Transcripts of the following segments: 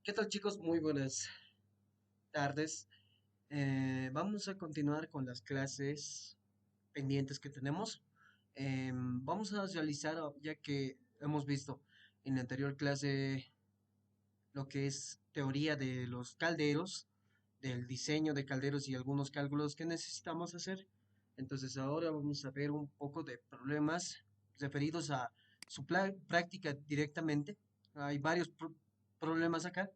¿Qué tal chicos? Muy buenas tardes. Vamos a continuar con las clases pendientes que tenemos. Vamos a realizar, ya que hemos visto en la anterior clase lo que es teoría de los calderos, del diseño de calderos y algunos cálculos que necesitamos hacer. Entonces ahora vamos a ver un poco de problemas referidos a su práctica directamente. Hay varios problemas acá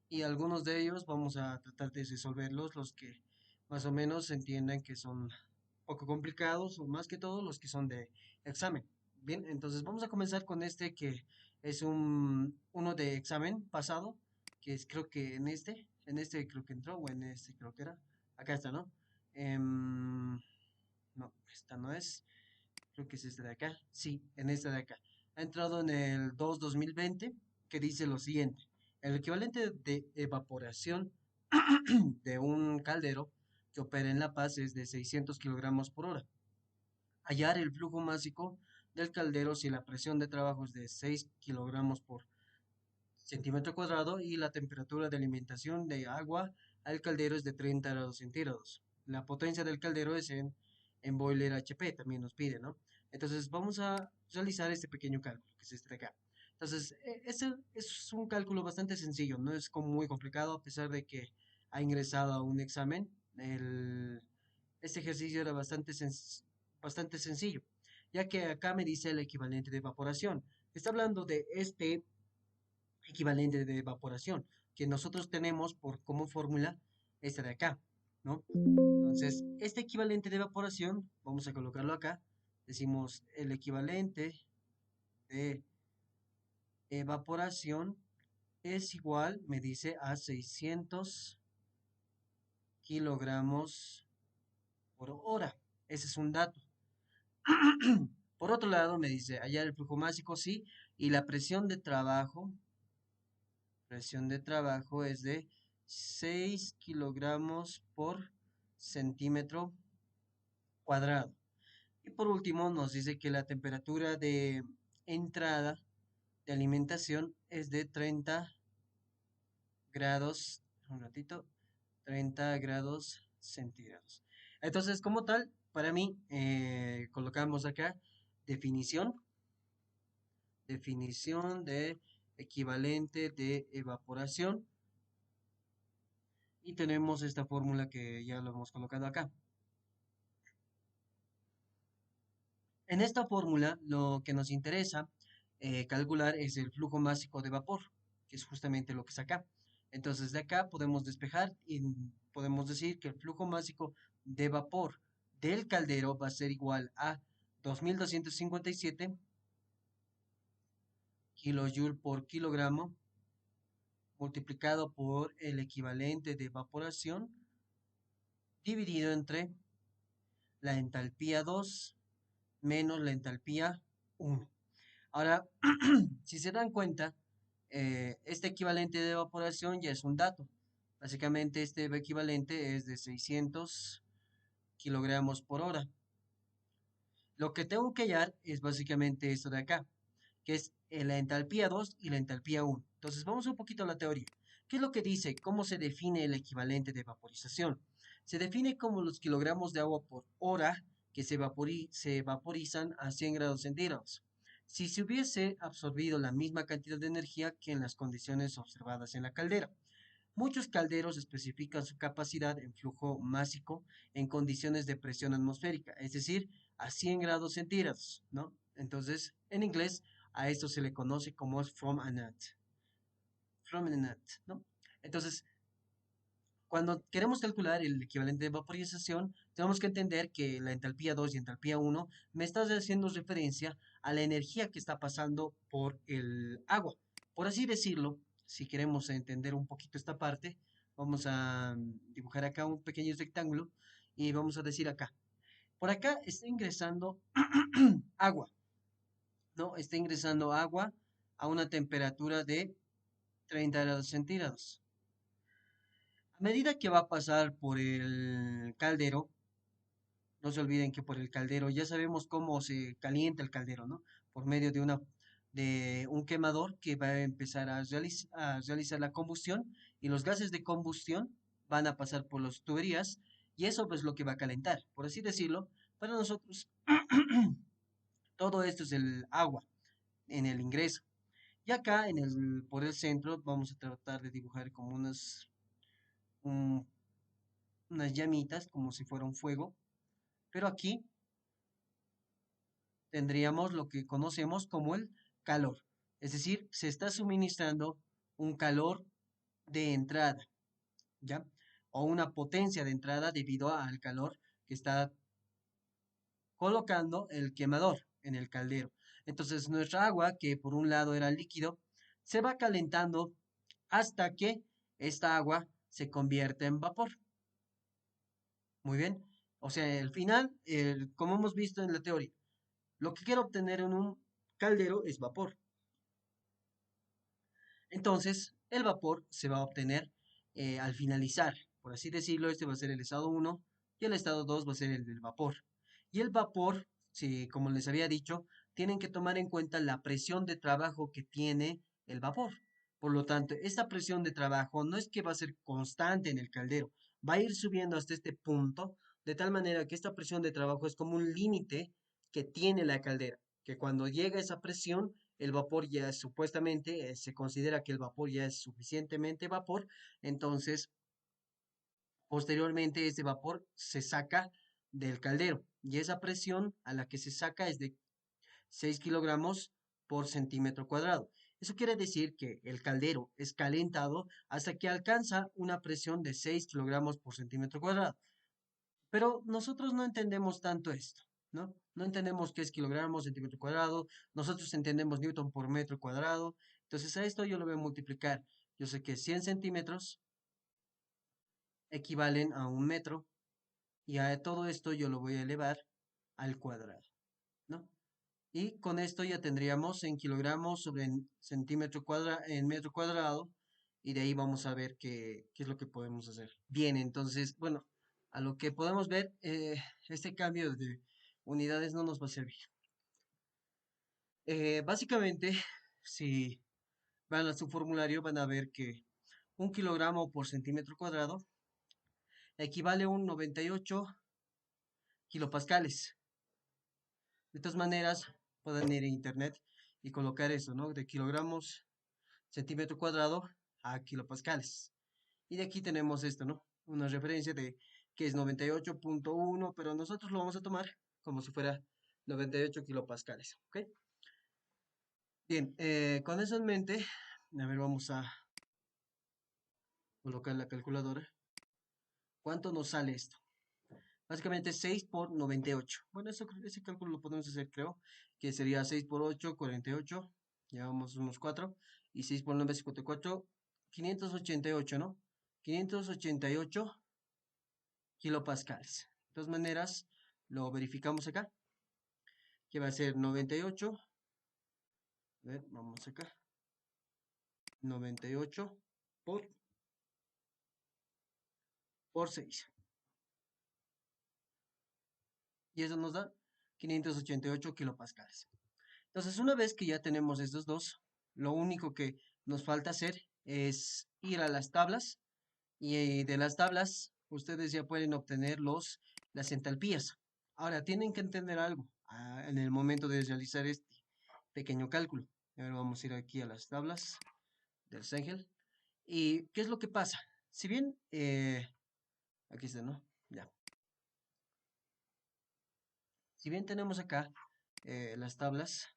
y algunos de ellos vamos a tratar de resolverlos, los que más o menos se entiendan que son poco complicados o más que todo los que son de examen. Bien, entonces vamos a comenzar con este que es uno de examen pasado, que es creo que en este creo que entró o en este creo que era. Acá está, ¿no? No, esta no es, creo que es esta de acá. Sí, en esta de acá. Ha entrado en el 2-2020, que dice lo siguiente. El equivalente de evaporación de un caldero que opera en La Paz es de 600 kilogramos por hora. Hallar el flujo másico del caldero si la presión de trabajo es de 6 kilogramos por centímetro cuadrado y la temperatura de alimentación de agua al caldero es de 30 grados centígrados. La potencia del caldero es en boiler HP, también nos pide, ¿no? Entonces vamos a realizar este pequeño cálculo, que es este de acá. Entonces, este es un cálculo bastante sencillo, no es como muy complicado, a pesar de que ha ingresado a un examen. Este ejercicio era bastante sencillo, ya que acá me dice el equivalente de evaporación. Está hablando de este equivalente de evaporación que nosotros tenemos por como fórmula esta de acá, ¿no? Entonces, este equivalente de evaporación, vamos a colocarlo acá, decimos el equivalente de evaporación es igual, me dice, a 600 kilogramos por hora. Ese es un dato. Por otro lado, me dice, hallar el flujo másico, sí, y la presión de trabajo es de 6 kilogramos por centímetro cuadrado. Y por último, nos dice que la temperatura de entrada de alimentación es de 30 grados, un ratito, 30 grados centígrados. Entonces, como tal, para mí, colocamos acá definición, definición de equivalente de evaporación. Y tenemos esta fórmula que ya lo hemos colocado acá. En esta fórmula lo que nos interesa calcular es el flujo másico de vapor, que es justamente lo que es acá. Entonces de acá podemos despejar y podemos decir que el flujo másico de vapor del caldero va a ser igual a 2257 kilojoule por kilogramo multiplicado por el equivalente de evaporación dividido entre la entalpía 2 menos la entalpía 1. Ahora, si se dan cuenta, este equivalente de evaporación ya es un dato. Básicamente este equivalente es de 600 kilogramos por hora. Lo que tengo que hallar es básicamente esto de acá, que es la entalpía 2 y la entalpía 1. Entonces vamos un poquito a la teoría. ¿Qué es lo que dice? ¿Cómo se define el equivalente de vaporización? Se define como los kilogramos de agua por hora que se vaporizan a 100 grados centígrados. Si se hubiese absorbido la misma cantidad de energía que en las condiciones observadas en la caldera. Muchos calderos especifican su capacidad en flujo másico en condiciones de presión atmosférica, es decir, a 100 grados centígrados, ¿no? Entonces, en inglés, a esto se le conoce como from a net, ¿no? Entonces, cuando queremos calcular el equivalente de vaporización, tenemos que entender que la entalpía 2 y entalpía 1 me está haciendo referencia a la energía que está pasando por el agua. Por así decirlo, si queremos entender un poquito esta parte, vamos a dibujar acá un pequeño rectángulo y vamos a decir acá. Por acá está ingresando agua, ¿no? Está ingresando agua a una temperatura de 30 grados centígrados. A medida que va a pasar por el caldero, no se olviden que por el caldero ya sabemos cómo se calienta el caldero, ¿no? Por medio de una de un quemador que va a empezar a realizar la combustión y los gases de combustión van a pasar por las tuberías y eso pues lo que va a calentar, por así decirlo, para nosotros todo esto es el agua en el ingreso. Y acá por el centro vamos a tratar de dibujar como un- unas llamitas, como si fuera un fuego, pero aquí tendríamos lo que conocemos como el calor. Es decir, se está suministrando un calor de entrada, ¿ya? O una potencia de entrada debido al calor que está colocando el quemador en el caldero. Entonces, nuestra agua, que por un lado era líquido, se va calentando hasta que esta agua se convierte en vapor. Muy bien. O sea, el final, como hemos visto en la teoría, lo que quiero obtener en un caldero es vapor. Entonces, el vapor se va a obtener al finalizar. Por así decirlo, este va a ser el estado uno y el estado 2 va a ser el del vapor. Y el vapor, si, como les había dicho, tienen que tomar en cuenta la presión de trabajo que tiene el vapor. Por lo tanto, esta presión de trabajo no es que va a ser constante en el caldero, va a ir subiendo hasta este punto, de tal manera que esta presión de trabajo es como un límite que tiene la caldera, que cuando llega esa presión, el vapor ya supuestamente se considera que el vapor ya es suficientemente vapor, entonces posteriormente este vapor se saca del caldero y esa presión a la que se saca es de 6 kilogramos por centímetro cuadrado. Eso quiere decir que el caldero es calentado hasta que alcanza una presión de 6 kilogramos por centímetro cuadrado. Pero nosotros no entendemos tanto esto, ¿no? No entendemos qué es kilogramos, centímetro cuadrado, nosotros entendemos newton por metro cuadrado, entonces a esto yo lo voy a multiplicar. Yo sé que 100 centímetros equivalen a un metro y a todo esto yo lo voy a elevar al cuadrado, ¿no? Y con esto ya tendríamos en kilogramos sobre en metro cuadrado y de ahí vamos a ver qué es lo que podemos hacer. Bien, entonces, bueno, a lo que podemos ver, este cambio de unidades no nos va a servir. Básicamente, si van a su formulario, van a ver que un kilogramo por centímetro cuadrado equivale a un 98 kilopascales. De todas maneras, pueden ir a internet y colocar eso, ¿no? De kilogramos centímetro cuadrado a kilopascales. Y de aquí tenemos esto, ¿no? Una referencia de que es 98.1, pero nosotros lo vamos a tomar como si fuera 98 kilopascales, ¿ok? Bien, con eso en mente, a ver, vamos a colocar la calculadora. ¿Cuánto nos sale esto? Básicamente 6 por 98. Bueno, ese cálculo lo podemos hacer, creo, que sería 6 por 8, 48. Llevamos unos 4. Y 6 por 9, 54. 588, ¿no? 588 kilopascales. De todas maneras, lo verificamos acá, que va a ser 98. A ver, vamos acá. 98 por, por 6. Y eso nos da 588 kilopascales. Entonces, una vez que ya tenemos estos dos, lo único que nos falta hacer es ir a las tablas y de las tablas ustedes ya pueden obtener las entalpías. Ahora, tienen que entender algo en el momento de realizar este pequeño cálculo. Ahora vamos a ir aquí a las tablas del Segel. ¿Y qué es lo que pasa? Si bien, aquí está, ¿no? Ya. Si bien tenemos acá las tablas,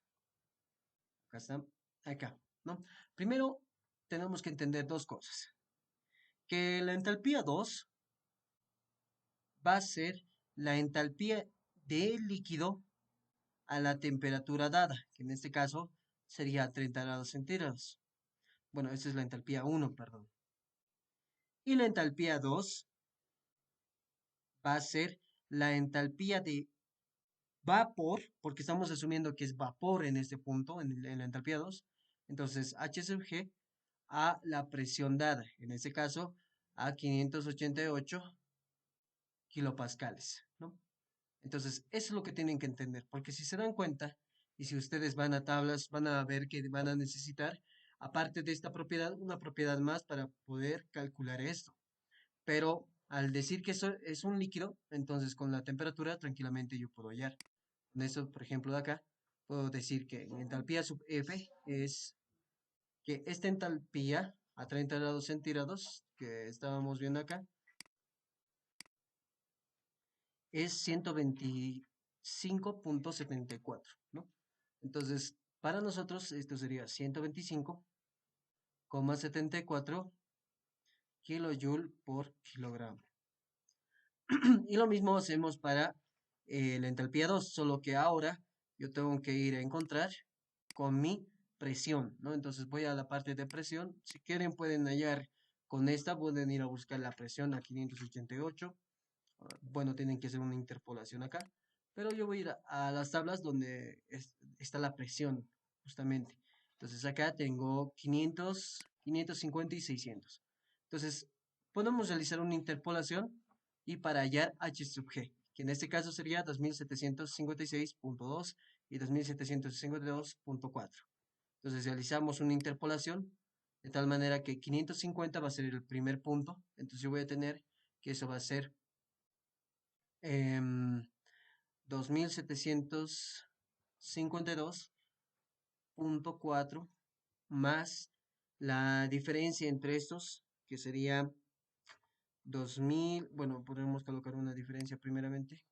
acá están, acá, ¿no? Primero tenemos que entender dos cosas. Que la entalpía 2 va a ser la entalpía del líquido a la temperatura dada, que en este caso sería 30 grados centígrados. Bueno, esa es la entalpía 1, perdón. Y la entalpía 2 va a ser la entalpía de vapor, porque estamos asumiendo que es vapor en este punto, en la entalpía 2. Entonces, H sub G a la presión dada, en este caso a 588 kilopascales, ¿no? Entonces, eso es lo que tienen que entender, porque si se dan cuenta, Y si ustedes van a tablas, van a ver que van a necesitar, aparte de esta propiedad, una propiedad más para poder calcular esto. Pero al decir que eso es un líquido, entonces con la temperatura tranquilamente yo puedo hallar. Con eso, por ejemplo, de acá, puedo decir que entalpía sub F es que esta entalpía a 30 grados centígrados que estábamos viendo acá es 125,74, ¿no? Entonces, para nosotros esto sería 125,74 kilojoule por kilogramo. Y lo mismo hacemos para la entalpía 2, solo que ahora yo tengo que ir a encontrar con mi presión, ¿no? Entonces voy a la parte de presión. Si quieren pueden hallar con esta, pueden ir a buscar la presión a 588. Bueno, tienen que hacer una interpolación acá, pero yo voy a ir a las tablas donde está la presión, justamente. Entonces acá tengo 500, 550 y 600. Entonces podemos realizar una interpolación y para hallar H sub G, que en este caso sería 2756,2 y 2752,4. Entonces realizamos una interpolación de tal manera que 550 va a ser el primer punto, entonces yo voy a tener que eso va a ser 2752,4 más la diferencia entre estos, que sería 2000, bueno, podemos colocar una diferencia primeramente,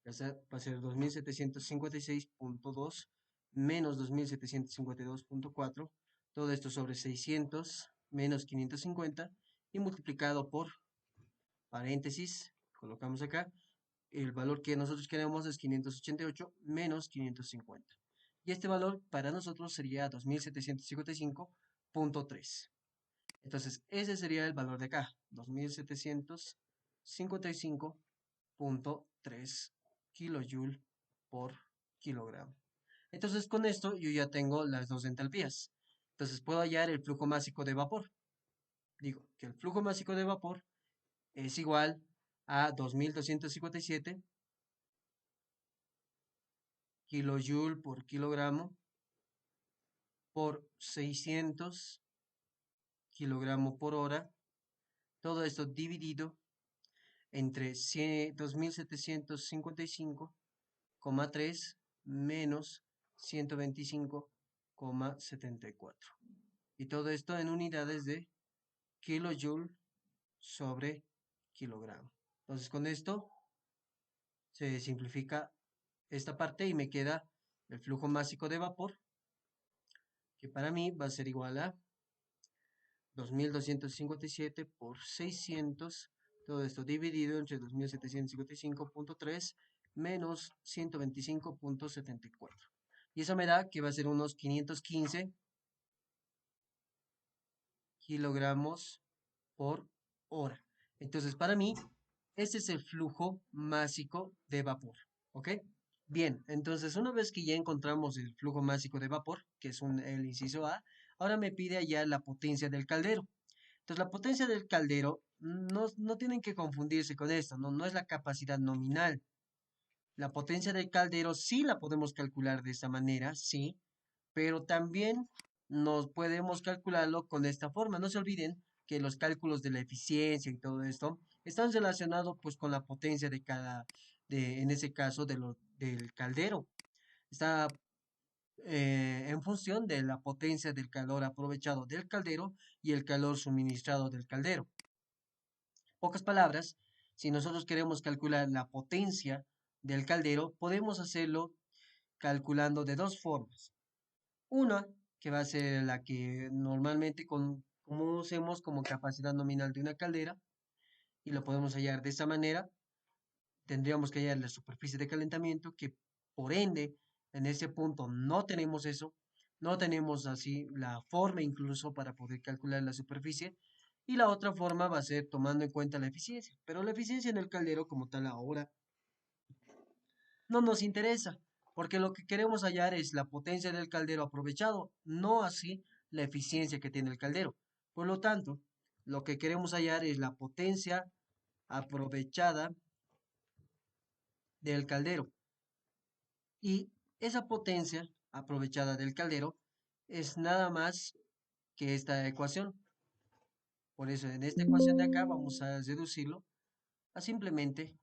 va a ser 2756,2 menos 2752,4, todo esto sobre 600 menos 550 y multiplicado por paréntesis, colocamos acá, el valor que nosotros queremos es 588 menos 550. Y este valor para nosotros sería 2755,3. Entonces, ese sería el valor de acá, 2755,3 kilojoule por kilogramo. Entonces, con esto yo ya tengo las dos entalpías. Entonces, puedo hallar el flujo másico de vapor. Digo que el flujo másico de vapor es igual a 2257 kilojoule por kilogramo por 600 kilogramo por hora. Todo esto dividido entre 2755,3 menos 125,74. Y todo esto en unidades de kilojoule sobre kilogramo. Entonces con esto se simplifica esta parte y me queda el flujo másico de vapor, que para mí va a ser igual a 2257 por 600, todo esto dividido entre 2755,3 menos 125,74. Y eso me da que va a ser unos 515 kilogramos por hora. Entonces, para mí, este es el flujo másico de vapor. ¿Ok? Bien, entonces una vez que ya encontramos el flujo másico de vapor, que es el inciso A, ahora me pide allá la potencia del caldero. Entonces, la potencia del caldero no tienen que confundirse con esto, no es la capacidad nominal. La potencia del caldero sí la podemos calcular de esta manera, sí, pero también nos podemos calcularlo con esta forma. No se olviden que los cálculos de la eficiencia y todo esto están relacionados pues con la potencia de en ese caso, del caldero. Está en función de la potencia del calor aprovechado del caldero y el calor suministrado del caldero. Pocas palabras, si nosotros queremos calcular la potencia del caldero, podemos hacerlo calculando de dos formas. Una, que va a ser la que normalmente conocemos como capacidad nominal de una caldera, y lo podemos hallar de esta manera. Tendríamos que hallar la superficie de calentamiento, que por ende, en ese punto no tenemos eso, no tenemos así la forma incluso para poder calcular la superficie. Y la otra forma va a ser tomando en cuenta la eficiencia. Pero la eficiencia en el caldero como tal ahora no nos interesa, porque lo que queremos hallar es la potencia del caldero aprovechado, no así la eficiencia que tiene el caldero. Por lo tanto, lo que queremos hallar es la potencia aprovechada del caldero. Y Esa potencia aprovechada del caldero es nada más que esta ecuación. Por eso en esta ecuación de acá vamos a reducirlo a simplemente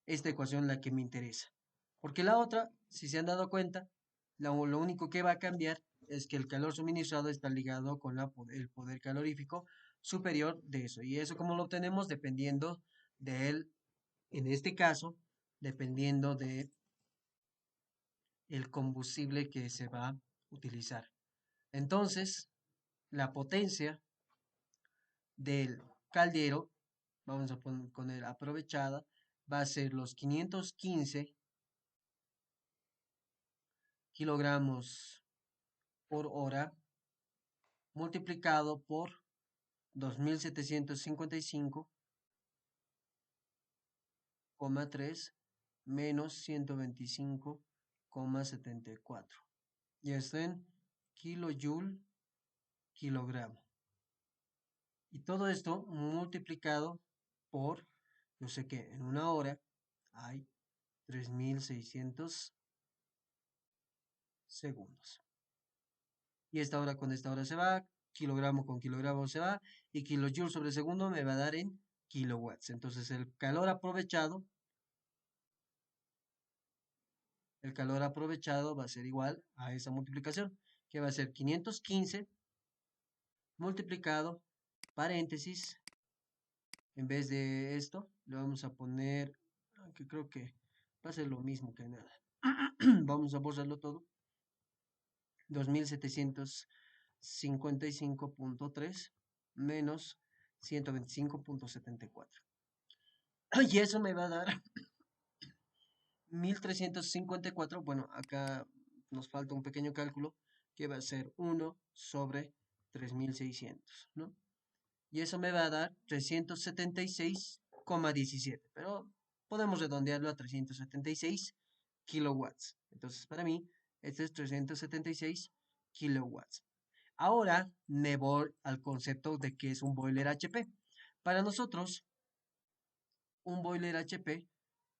esta ecuación la que me interesa. Porque la otra, si se han dado cuenta, lo único que va a cambiar es que el calor suministrado está ligado con el poder calorífico superior de eso. Y eso como lo obtenemos dependiendo del, en este caso, dependiendo de el combustible que se va a utilizar. Entonces, la potencia del caldero, vamos a poner aprovechada, va a ser los 515 kilogramos por hora multiplicado por 2755,3 menos 125,74. Y esto en kilojoule kilogramo. Y todo esto multiplicado por, yo sé que en una hora hay 3600 segundos. Y esta hora con esta hora se va, kilogramo con kilogramo se va, y kilojoule sobre segundo me va a dar en kilowatts. Entonces el calor aprovechado va a ser igual a esa multiplicación, que va a ser 515 multiplicado, paréntesis, en vez de esto, le vamos a poner, que creo que va a ser lo mismo que nada. Vamos a borrarlo todo. 2755,3 menos 125,74. Y eso me va a dar 1354. Bueno, acá nos falta un pequeño cálculo que va a ser 1/3600, ¿no? Y eso me va a dar 376,17. Pero podemos redondearlo a 376 kilowatts. Entonces, para mí, este es 376 kilowatts. Ahora me voy al concepto de que es un boiler HP. Para nosotros, un boiler HP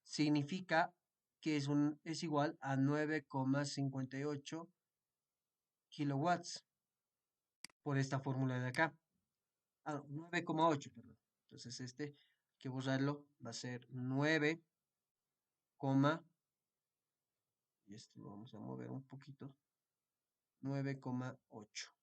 significa que es igual a 9,58 kilowatts por esta fórmula de acá. 9,8, perdón. Entonces este hay que borrarlo, va a ser 9, y esto lo vamos a mover un poquito, 9,8.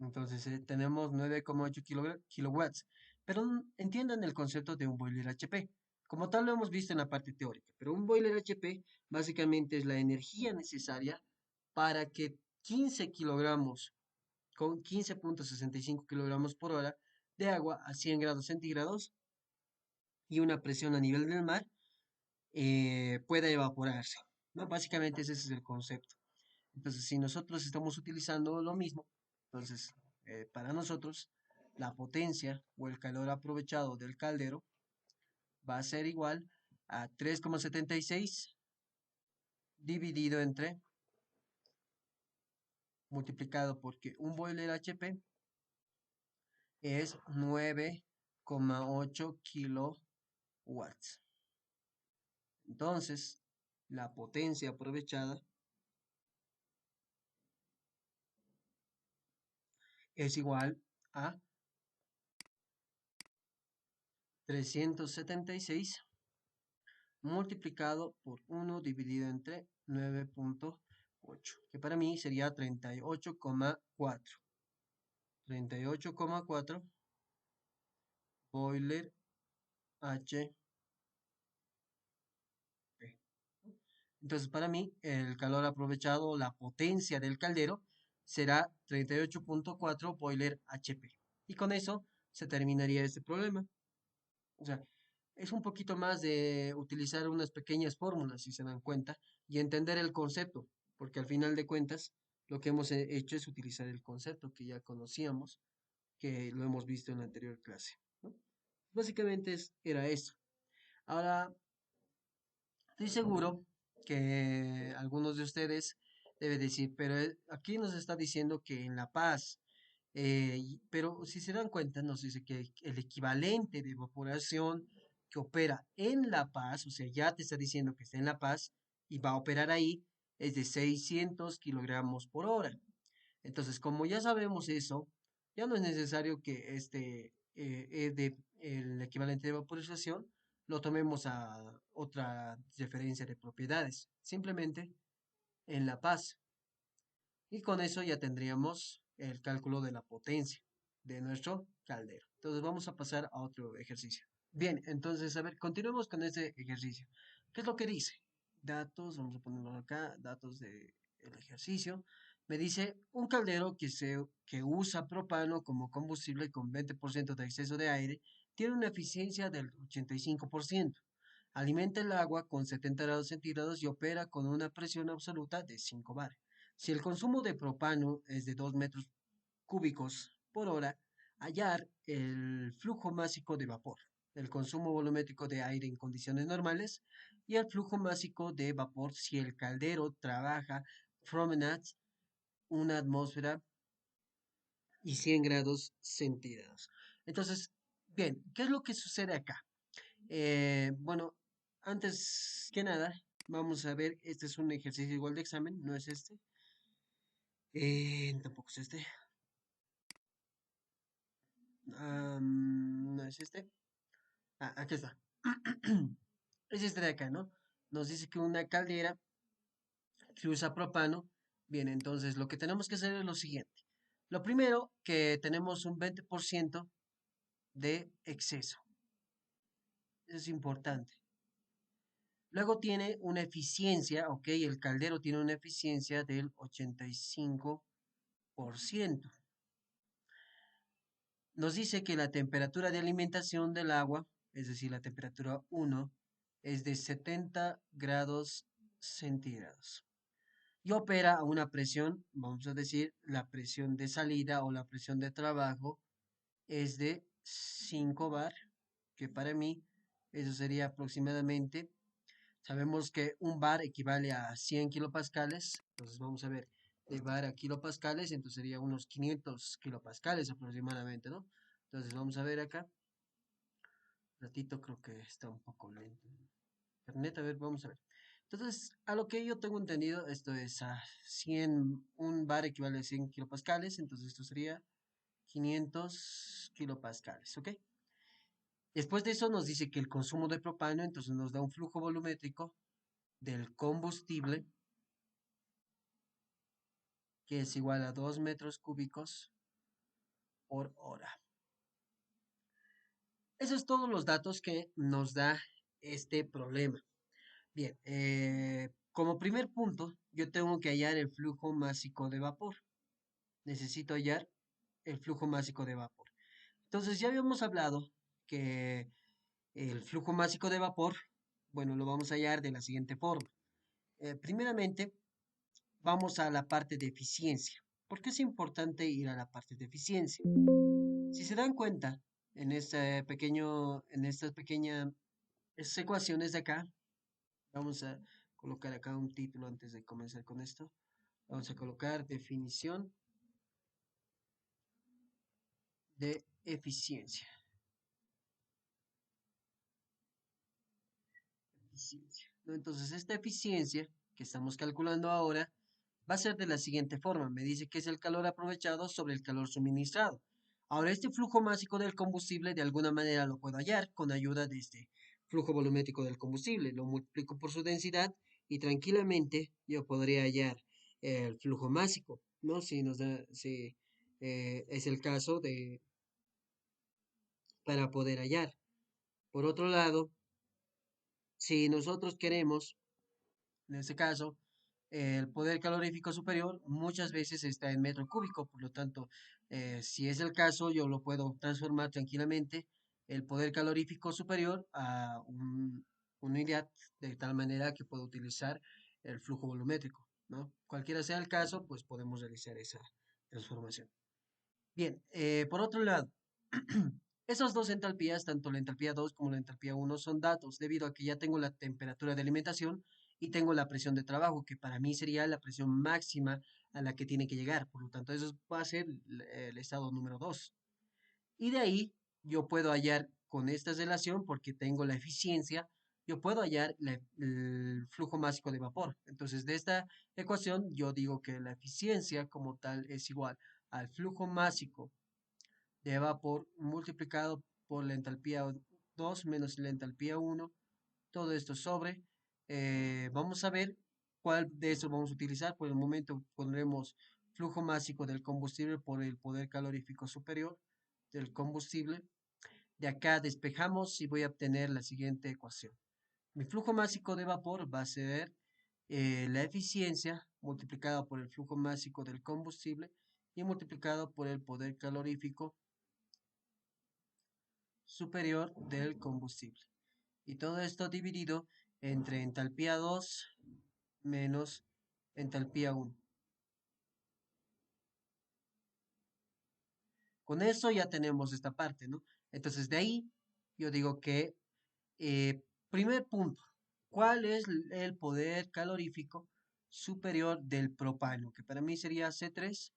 Entonces tenemos 9,8 kilowatts. Pero entiendan el concepto de un boiler HP. Como tal lo hemos visto en la parte teórica, pero un boiler HP básicamente es la energía necesaria para que 15 kilogramos con 15,65 kilogramos por hora de agua a 100 grados centígrados y una presión a nivel del mar pueda evaporarse, ¿no? Básicamente ese es el concepto. Entonces, si nosotros estamos utilizando lo mismo, entonces, para nosotros, la potencia o el calor aprovechado del caldero va a ser igual a 3,76 dividido entre, multiplicado porque un boiler HP es 9,8 kilowatts. Entonces, la potencia aprovechada es igual a 376 multiplicado por 1 dividido entre 9,8, que para mí sería 38,4. 38,4 boiler HP. Entonces, para mí, el calor aprovechado, la potencia del caldero, será 38,4 boiler HP. Y con eso se terminaría este problema. O sea, es un poquito más de utilizar unas pequeñas fórmulas, si se dan cuenta, y entender el concepto, porque al final de cuentas, lo que hemos hecho es utilizar el concepto que ya conocíamos, que lo hemos visto en la anterior clase, ¿no? Básicamente era eso. Ahora, estoy seguro que algunos de ustedes deben decir, pero aquí nos está diciendo que en La Paz, pero si se dan cuenta, nos dice que el equivalente de evaporación que opera en La Paz, o sea, ya te está diciendo que está en La Paz y va a operar ahí, es de 600 kilogramos por hora. Entonces, como ya sabemos eso, ya no es necesario que el equivalente de vaporización lo tomemos a otra referencia de propiedades, simplemente en La Paz. Y con eso ya tendríamos el cálculo de la potencia de nuestro caldero. Entonces vamos a pasar a otro ejercicio. Bien, entonces, a ver, continuemos con este ejercicio. ¿Qué es lo que dice? Datos, vamos a ponerlo acá, datos del ejercicio. Me dice un caldero que usa propano como combustible con 20% de exceso de aire, tiene una eficiencia del 85%. Alimenta el agua con 70 grados centígrados y opera con una presión absoluta de 5 bar. Si el consumo de propano es de 2 metros cúbicos por hora, hallar el flujo másico de vapor, el consumo volumétrico de aire en condiciones normales y el flujo másico de vapor si el caldero trabaja promenade una atmósfera y 100 grados centígrados. Entonces, bien, ¿qué es lo que sucede acá? Bueno, antes que nada, vamos a ver, este es un ejercicio igual de examen, no es este, tampoco es este, no es este, aquí está. Es este de acá, ¿no? Nos dice que una caldera que usa propano. Bien, entonces lo que tenemos que hacer es lo siguiente. Lo primero, que tenemos un 20% de exceso. Eso es importante. Luego tiene una eficiencia, ok, el caldero tiene una eficiencia del 85%. Nos dice que la temperatura de alimentación del agua, es decir, la temperatura 1, es de 70 grados centígrados. Y opera a una presión, vamos a decir, la presión de salida o la presión de trabajo es de 5 bar, que para mí eso sería aproximadamente, sabemos que un bar equivale a 100 kilopascales, entonces vamos a ver, de bar a kilopascales, entonces sería unos 500 kilopascales aproximadamente, ¿no? Entonces vamos a ver acá, ratito creo que está un poco lento. Internet, a ver, vamos a ver. Entonces, a lo que yo tengo entendido, esto es a 100, un bar equivale a 100 kilopascales, entonces esto sería 500 kilopascales, ¿ok? Después de eso nos dice que el consumo de propano, entonces nos da un flujo volumétrico del combustible, que es igual a 2 metros cúbicos por hora. Esos son todos los datos que nos da este problema. Bien, como primer punto, yo tengo que hallar el flujo másico de vapor. Necesito hallar el flujo másico de vapor. Entonces, ya habíamos hablado que el flujo másico de vapor, bueno, lo vamos a hallar de la siguiente forma. Primeramente, vamos a la parte de eficiencia. ¿Por qué es importante ir a la parte de eficiencia? Si se dan cuenta, en estas pequeñas ecuaciones de acá, vamos a colocar acá un título antes de comenzar con esto. Vamos a colocar definición de eficiencia. Eficiencia, ¿no? Entonces, esta eficiencia que estamos calculando ahora va a ser de la siguiente forma. Me dice que es el calor aprovechado sobre el calor suministrado. Ahora, este flujo másico del combustible de alguna manera lo puedo hallar con ayuda de este flujo volumétrico del combustible. Lo multiplico por su densidad y tranquilamente yo podría hallar el flujo másico, ¿no? Si es el caso para poder hallar. Por otro lado, si nosotros queremos, en este caso, el poder calorífico superior muchas veces está en metro cúbico, por lo tanto, si es el caso, yo lo puedo transformar tranquilamente el poder calorífico superior a una unidad de tal manera que puedo utilizar el flujo volumétrico, ¿no? Cualquiera sea el caso, pues podemos realizar esa transformación. Bien, por otro lado, esas dos entalpías, tanto la entalpía 2 como la entalpía 1, son datos, debido a que ya tengo la temperatura de alimentación y tengo la presión de trabajo, que para mí sería la presión máxima a la que tiene que llegar. Por lo tanto, eso va a ser el estado número 2. Y de ahí yo puedo hallar con esta relación, porque tengo la eficiencia, yo puedo hallar el flujo másico de vapor. Entonces, de esta ecuación, yo digo que la eficiencia como tal es igual al flujo másico de vapor multiplicado por la entalpía 2 menos la entalpía 1, todo esto sobre, vamos a ver cuál de estos vamos a utilizar. Por el momento pondremos flujo másico del combustible por el poder calorífico superior del combustible. De acá despejamos y voy a obtener la siguiente ecuación. Mi flujo másico de vapor va a ser la eficiencia multiplicada por el flujo másico del combustible y multiplicado por el poder calorífico superior del combustible. Y todo esto dividido entre entalpía 2 menos entalpía 1. Con eso ya tenemos esta parte, ¿no? Entonces de ahí yo digo que, primer punto, ¿cuál es el poder calorífico superior del propano? Que para mí sería C3H8.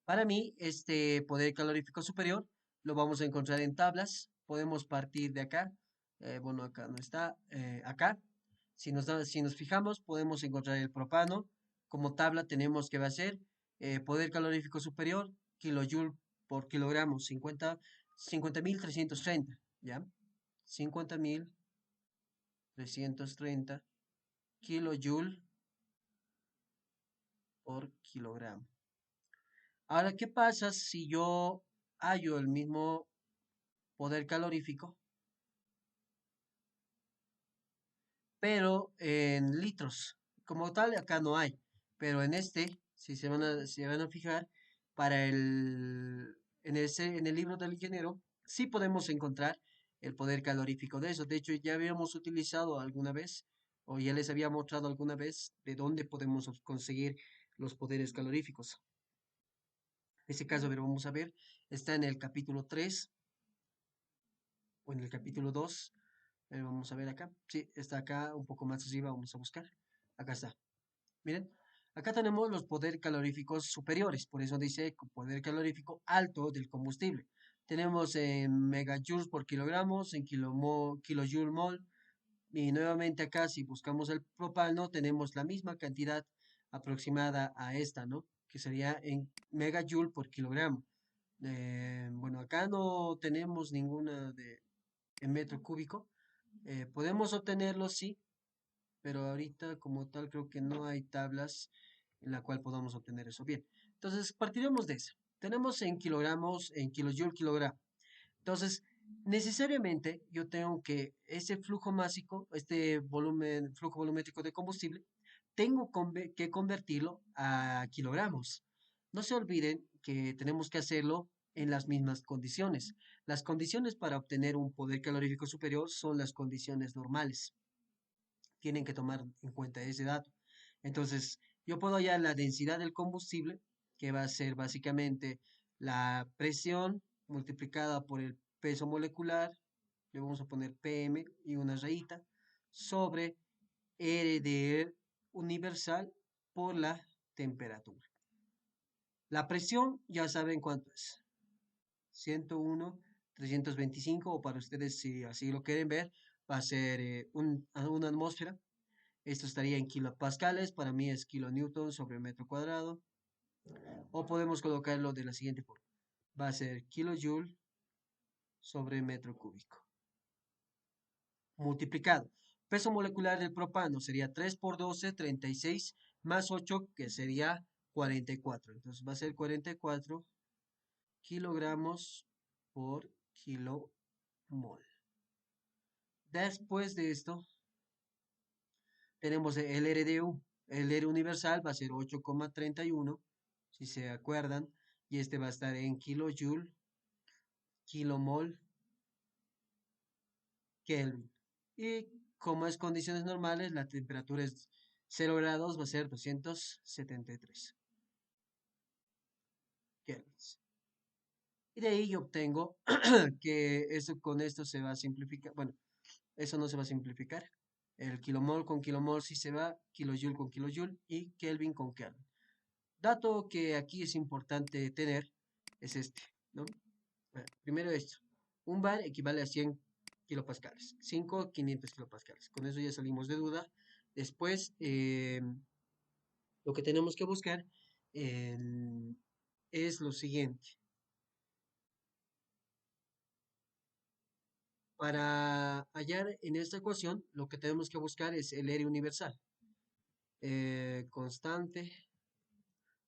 Para mí, este poder calorífico superior lo vamos a encontrar en tablas. Podemos partir de acá. Bueno, acá no está. Acá. Si nos fijamos, podemos encontrar el propano. Como tabla tenemos que va a ser poder calorífico superior, kilojoule por kilogramo, 50.330, ¿ya? 50.330 kilojoule por kilogramo. Ahora, ¿qué pasa si yo hallo el mismo poder calorífico, pero en litros? Como tal, acá no hay, pero en este, si se van a fijar, en el libro del ingeniero, sí podemos encontrar el poder calorífico de eso. De hecho, ya habíamos utilizado alguna vez, o ya les había mostrado alguna vez, de dónde podemos conseguir los poderes caloríficos. En este caso, a ver, vamos a ver, está en el capítulo 3 o en el capítulo 2. Vamos a ver acá. Sí, está acá un poco más arriba. Vamos a buscar. Acá está. Miren, acá tenemos los poderes caloríficos superiores. Por eso dice poder calorífico alto del combustible. Tenemos en megajoules por kilogramos, en kilojoule mol. Y nuevamente acá, si buscamos el propano, tenemos la misma cantidad aproximada a esta, ¿no? Que sería en megajoule por kilogramo. Bueno, acá no tenemos ninguna en metro cúbico. Podemos obtenerlo, sí, pero ahorita como tal creo que no hay tablas en la cual podamos obtener eso. Bien, entonces partiremos de eso. Tenemos en kilogramos, en kilojoule kilogramo. Entonces, necesariamente yo tengo que ese flujo másico, este volumen, flujo volumétrico de combustible, tengo que convertirlo a kilogramos. No se olviden que tenemos que hacerlo en las mismas condiciones. Las condiciones para obtener un poder calorífico superior son las condiciones normales. Tienen que tomar en cuenta ese dato. Entonces, yo puedo hallar la densidad del combustible, que va a ser básicamente la presión multiplicada por el peso molecular, le vamos a poner PM y una rayita, sobre R de universal por la temperatura. La presión ya saben cuánto es. 101,325, o para ustedes si así lo quieren ver, va a ser una atmósfera. Esto estaría en kilopascales, para mí es kilonewton sobre metro cuadrado. O podemos colocarlo de la siguiente forma. Va a ser kilojoule sobre metro cúbico. Multiplicado. Peso molecular del propano sería 3 por 12, 36, más 8, que sería 44. Entonces va a ser 44 kilogramos por kilomol. Después de esto, tenemos el RDU. El R universal va a ser 8,31, si se acuerdan, y este va a estar en kilojoule, kilomol, Kelvin. Y como es condiciones normales, la temperatura es 0 grados, va a ser 273 kelvins. Y de ahí yo obtengo que eso con esto se va a simplificar. Bueno, eso no se va a simplificar. El kilomol con kilomol sí se va, kilojoule con kilojoule y Kelvin con Kelvin. Dato que aquí es importante tener es este, ¿no? Primero esto. Un bar equivale a 100 kilopascales. 5, 500 kilopascales. Con eso ya salimos de duda. Después, lo que tenemos que buscar es lo siguiente. Para hallar en esta ecuación, lo que tenemos que buscar es el área universal. Constante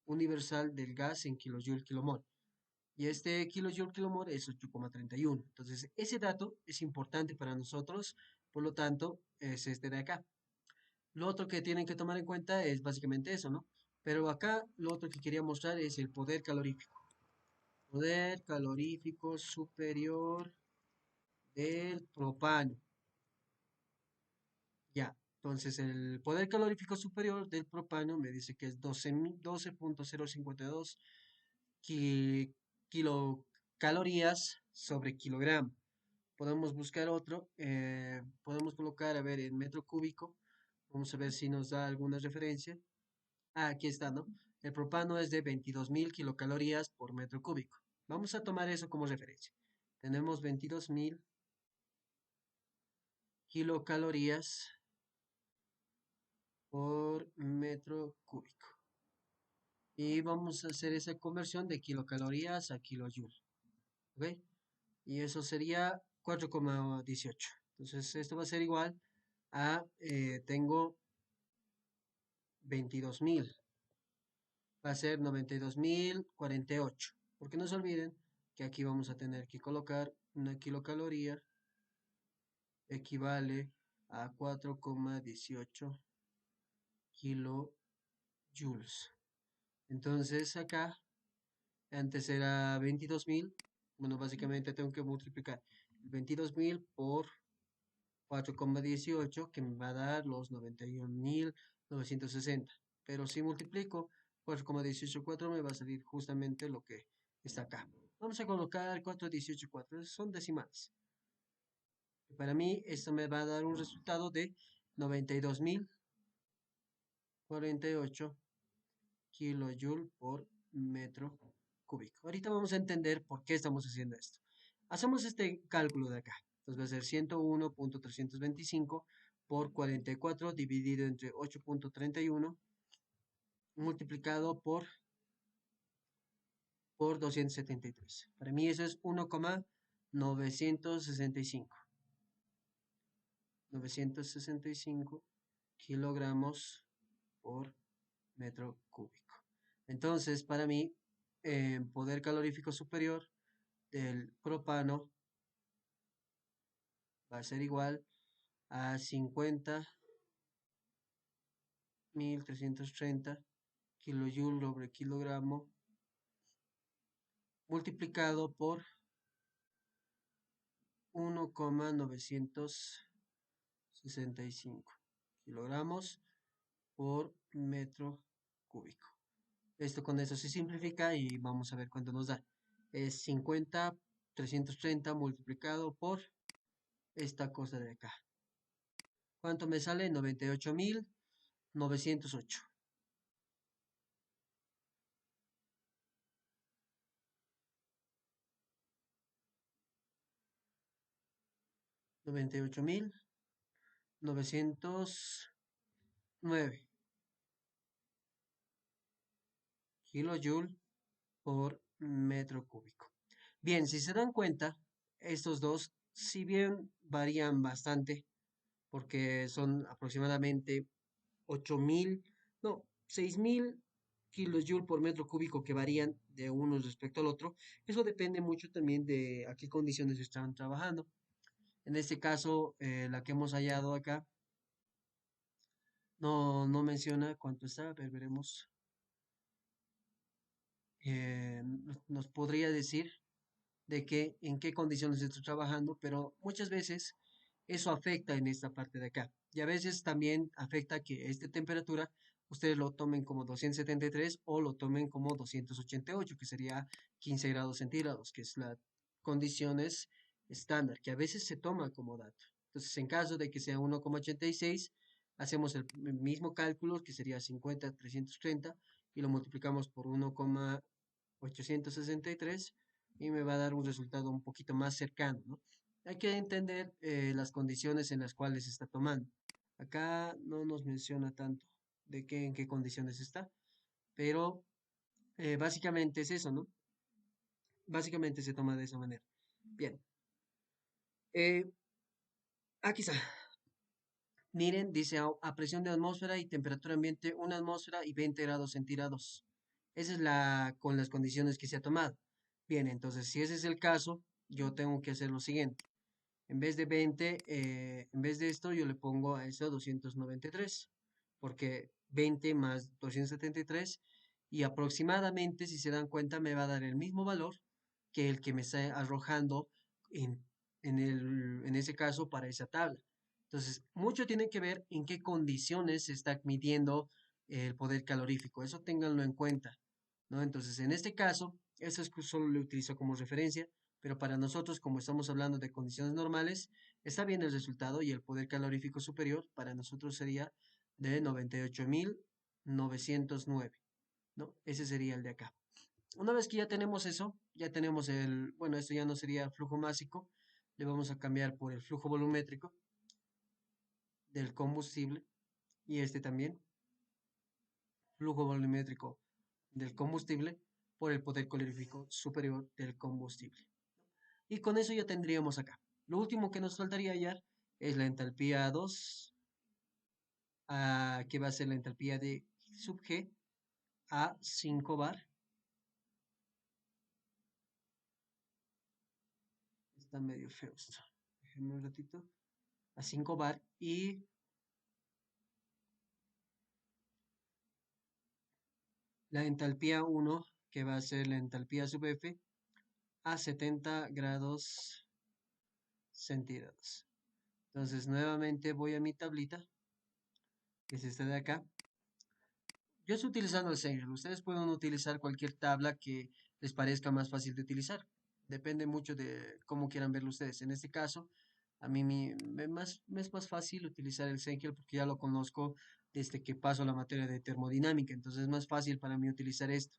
universal del gas en kilojoule kilomol. Y este kilojoule kilomol es 8,31. Entonces, ese dato es importante para nosotros, por lo tanto, es este de acá. Lo otro que tienen que tomar en cuenta es básicamente eso, ¿no? Pero acá lo otro que quería mostrar es el poder calorífico. Poder calorífico superior del propano. Ya, entonces el poder calorífico superior del propano me dice que es 12.052 ki- kilocalorías sobre kilogramo. Podemos buscar otro, podemos colocar, a ver, en metro cúbico. Vamos a ver si nos da alguna referencia. Ah, aquí está, ¿no? El propano es de 22.000 kilocalorías por metro cúbico. Vamos a tomar eso como referencia. Tenemos 22.000 kilocalorías por metro cúbico. Y vamos a hacer esa conversión de kilocalorías a kilojoule. ¿Ok? Y eso sería 4,18. Entonces, esto va a ser igual a, tengo 22.000. Va a ser 92.048. Porque no se olviden que aquí vamos a tener que colocar una kilocaloría equivale a 4,18 kilojoules. Entonces acá, antes era 22.000. Bueno, básicamente tengo que multiplicar 22.000 por 4,18 que me va a dar los 91.960. Pero si multiplico 4,184 me va a salir justamente lo que está acá. Vamos a colocar 4,184, son decimales. Para mí esto me va a dar un resultado de 92.048 kilojoule por metro cúbico. Ahorita vamos a entender por qué estamos haciendo esto. Hacemos este cálculo de acá. Entonces va a ser 101.325 por 44 dividido entre 8,31 multiplicado por 273. Para mí eso es 1,965. 965 kilogramos por metro cúbico. Entonces, para mí, poder calorífico superior del propano va a ser igual a 50.330 kilojoule sobre kilogramo multiplicado por 1,965 kilogramos por metro cúbico. Esto con eso se simplifica y vamos a ver cuánto nos da. Es 50.330 multiplicado por esta cosa de acá. ¿Cuánto me sale? 98.908. 98.909 kilojoule por metro cúbico. Bien, si se dan cuenta, estos dos, si bien varían bastante, porque son aproximadamente 8.000, no, 6.000 kilojoule por metro cúbico que varían de uno respecto al otro, eso depende mucho también de a qué condiciones están trabajando. En este caso, la que hemos hallado acá no menciona cuánto está, pero veremos. Nos podría decir de que en qué condiciones estoy trabajando, pero muchas veces eso afecta en esta parte de acá. Y a veces también afecta que esta temperatura ustedes lo tomen como 273 o lo tomen como 288, que sería 15 grados centígrados, que es la condiciones estándar, que a veces se toma como dato. Entonces, en caso de que sea 1,86, hacemos el mismo cálculo, que sería 50,330, y lo multiplicamos por 1,863 y me va a dar un resultado un poquito más cercano, ¿no? Hay que entender las condiciones en las cuales se está tomando. Acá no nos menciona tanto de qué, en qué condiciones está, pero básicamente es eso, ¿no? Básicamente se toma de esa manera. Bien, eh, aquí está. Miren, dice a presión de atmósfera y temperatura ambiente, una atmósfera y 20 grados centígrados. Esa es la con las condiciones que se ha tomado. Bien, entonces si ese es el caso, yo tengo que hacer lo siguiente. En vez de 20, en vez de esto, yo le pongo a eso 293, porque 20 más 273 y aproximadamente, si se dan cuenta, me va a dar el mismo valor que el que me está arrojando en, en ese caso para esa tabla. Entonces, mucho tiene que ver en qué condiciones se está midiendo el poder calorífico. Eso ténganlo en cuenta, ¿no? Entonces, en este caso, eso es que solo lo utilizo como referencia, pero para nosotros, como estamos hablando de condiciones normales, está bien el resultado y el poder calorífico superior para nosotros sería de 98.909, ¿no? Ese sería el de acá. Una vez que ya tenemos eso, ya tenemos el, bueno, esto ya no sería flujo másico, le vamos a cambiar por el flujo volumétrico del combustible y este también, flujo volumétrico del combustible por el poder calorífico superior del combustible. Y con eso ya tendríamos acá. Lo último que nos faltaría hallar es la entalpía 2, que va a ser la entalpía de sub G a 5 bar. Está medio feo esto. Déjenme un ratito. A 5 bar y la entalpía 1, que va a ser la entalpía sub F, a 70 grados centígrados. Entonces, nuevamente voy a mi tablita, que es esta de acá. Yo estoy utilizando el Excel. Ustedes pueden utilizar cualquier tabla que les parezca más fácil de utilizar. Depende mucho de cómo quieran verlo ustedes. En este caso, a mí me es más fácil utilizar el Excel porque ya lo conozco desde que paso la materia de termodinámica. Entonces es más fácil para mí utilizar esto.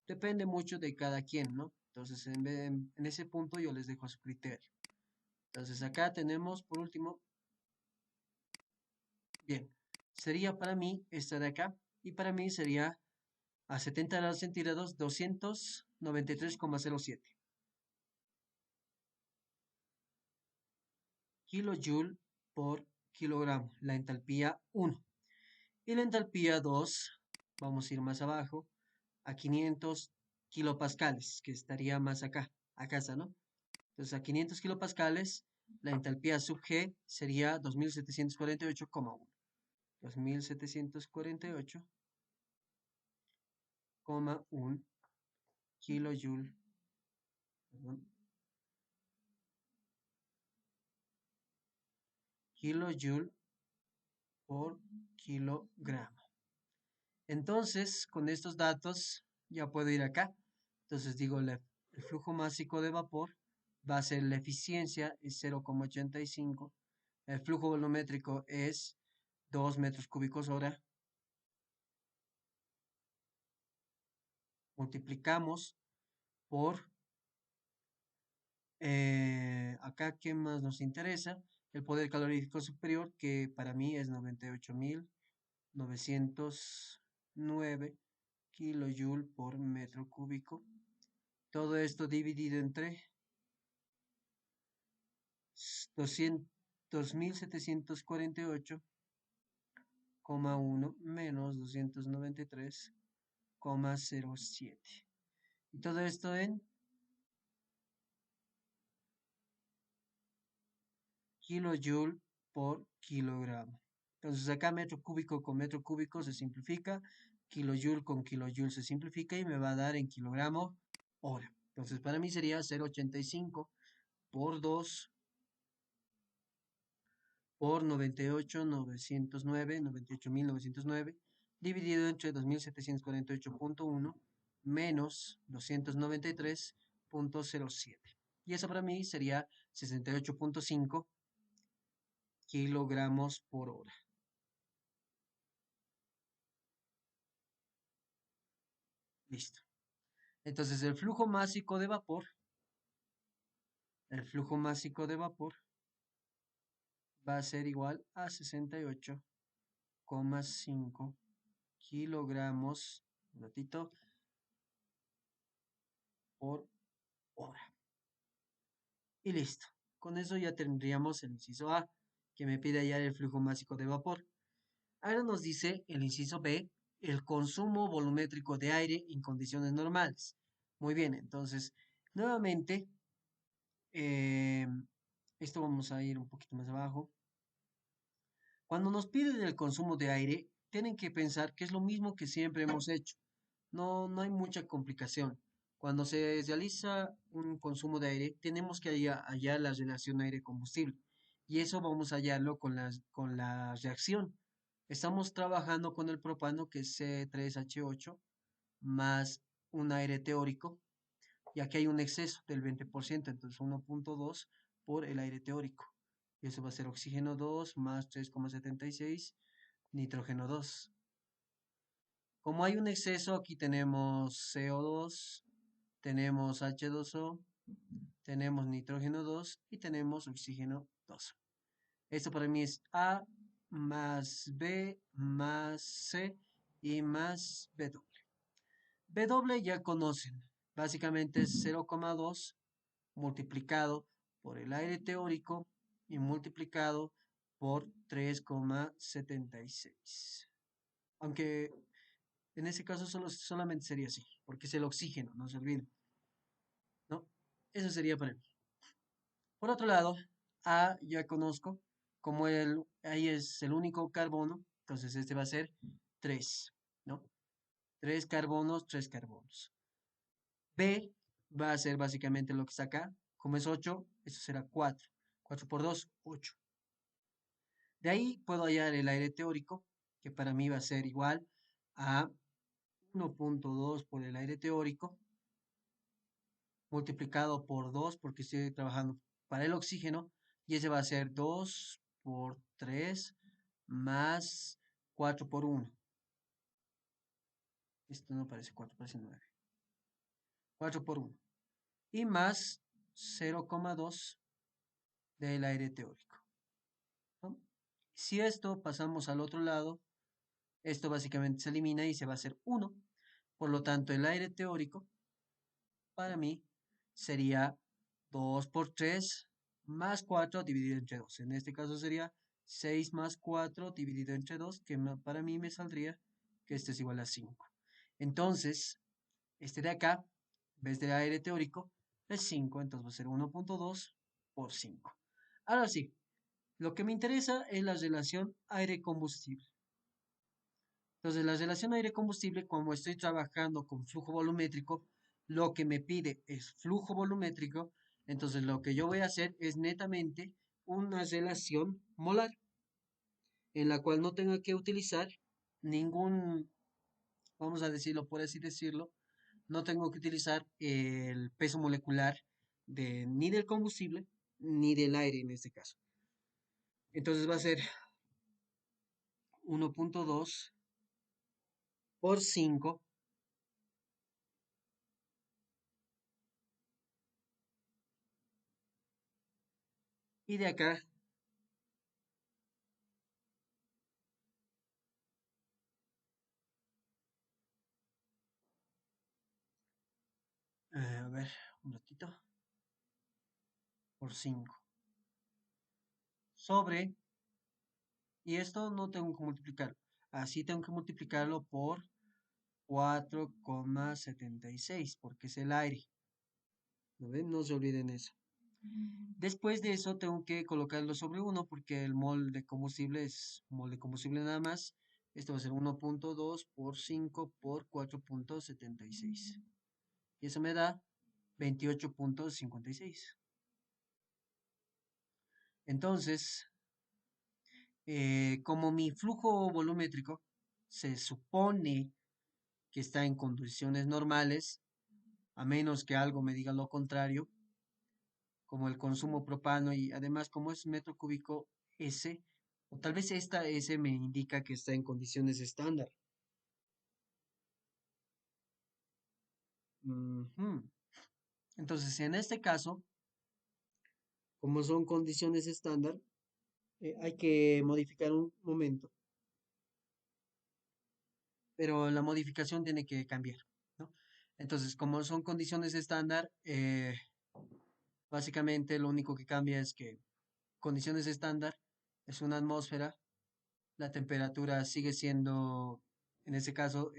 Depende mucho de cada quien, ¿no? Entonces en ese punto yo les dejo a su criterio. Entonces acá tenemos, por último, bien, sería para mí esta de acá y para mí sería a 70 grados centígrados 293,07 kilojoule por kilogramo, la entalpía 1. Y la entalpía 2, vamos a ir más abajo, a 500 kilopascales, que estaría más acá, a casa, ¿no? Entonces a 500 kilopascales, la entalpía sub G sería 2748,1. 2748,1 kilojoule, perdón, kilojoule por kilogramo. Entonces, con estos datos ya puedo ir acá. Entonces digo, el flujo másico de vapor va a ser la eficiencia es 0,85. El flujo volumétrico es 2 metros cúbicos hora. Multiplicamos por, acá, ¿qué más nos interesa? El poder calorífico superior, que para mí es 98.909 kilojoule por metro cúbico. Todo esto dividido entre 2.748,1 menos 293,07. Y todo esto en kilojoule por kilogramo. Entonces acá metro cúbico con metro cúbico se simplifica, kilojoule con kilojoule se simplifica y me va a dar en kilogramo hora. Entonces para mí sería 0,85 por 2 por 98.909 dividido entre 2.748,1 menos 293,07. Y eso para mí sería 68,5 kilogramos por hora. Listo. Entonces el flujo másico de vapor el flujo másico de vapor va a ser igual a 68,5 kilogramos, un ratito, por hora. Y listo. Con eso ya tendríamos el inciso A, que me pide hallar el flujo másico de vapor. Ahora nos dice el inciso B, el consumo volumétrico de aire en condiciones normales. Muy bien, entonces, nuevamente, eh, esto vamos a ir un poquito más abajo. Cuando nos piden el consumo de aire, tienen que pensar que es lo mismo que siempre hemos hecho. No hay mucha complicación. Cuando se realiza un consumo de aire, tenemos que hallar la relación aire-combustible. Y eso vamos a hallarlo con la reacción. Estamos trabajando con el propano, que es C3H8, más un aire teórico. Y aquí hay un exceso del 20%, entonces 1,2 por el aire teórico. Y eso va a ser oxígeno 2 más 3,76, nitrógeno 2. Como hay un exceso, aquí tenemos CO2, tenemos H2O, tenemos nitrógeno 2 y tenemos oxígeno 2. Esto para mí es A más B más C y más W. W ya conocen, básicamente es 0,2 multiplicado por el aire teórico y multiplicado por 3,76. Aunque en ese caso solamente sería así, porque es el oxígeno, no se olviden, ¿no? Eso sería para mí. Por otro lado, A ya conozco, como ahí es el único carbono, entonces este va a ser 3, ¿no? 3 carbonos, 3 carbonos. B va a ser básicamente lo que está acá, como es 8, eso será 4. 4 por 2, 8. De ahí puedo hallar el aire teórico, que para mí va a ser igual a 1,2 por el aire teórico, multiplicado por 2 porque estoy trabajando para el oxígeno, y ese va a ser 2 por 3 más 4 por 1. Esto no parece 4, parece 9. 4 por 1. Y más 0,2 del aire teórico, ¿no? Si esto pasamos al otro lado, esto básicamente se elimina y se va a hacer 1. Por lo tanto, el aire teórico para mí sería 2 por 3 más 4 dividido entre 2. En este caso sería 6 más 4 dividido entre 2, que para mí me saldría que esto es igual a 5. Entonces, este de acá, en vez de aire teórico, es 5, entonces va a ser 1,2 por 5. Ahora sí, lo que me interesa es la relación aire-combustible. Entonces, la relación aire-combustible, como estoy trabajando con flujo volumétrico, lo que me pide es flujo volumétrico. Entonces, lo que yo voy a hacer es netamente una relación molar, en la cual no tenga que utilizar ningún, vamos a decirlo por así decirlo, no tengo que utilizar el peso molecular ni del combustible ni del aire en este caso. Entonces va a ser 1,2 por 5. Y de acá, a ver, un ratito, por 5. Sobre, y esto no tengo que multiplicar. Así tengo que multiplicarlo por 4,76, porque es el aire. ¿No ven? No se olviden eso. Después de eso tengo que colocarlo sobre 1 porque el mol de combustible es mol de combustible nada más. Esto va a ser 1,2 por 5 por 4,76. Y eso me da 28,56. Entonces, como mi flujo volumétrico se supone que está en condiciones normales, a menos que algo me diga lo contrario, como el consumo propano y además como es metro cúbico S, o tal vez esta S me indica que está en condiciones estándar. Ujú. Entonces, en este caso, Como son condiciones estándar, hay que modificar un momento, pero la modificación tiene que cambiar, ¿no? Entonces, como son condiciones estándar, básicamente lo único que cambia es que condiciones estándar es una atmósfera, la temperatura sigue siendo, en ese caso,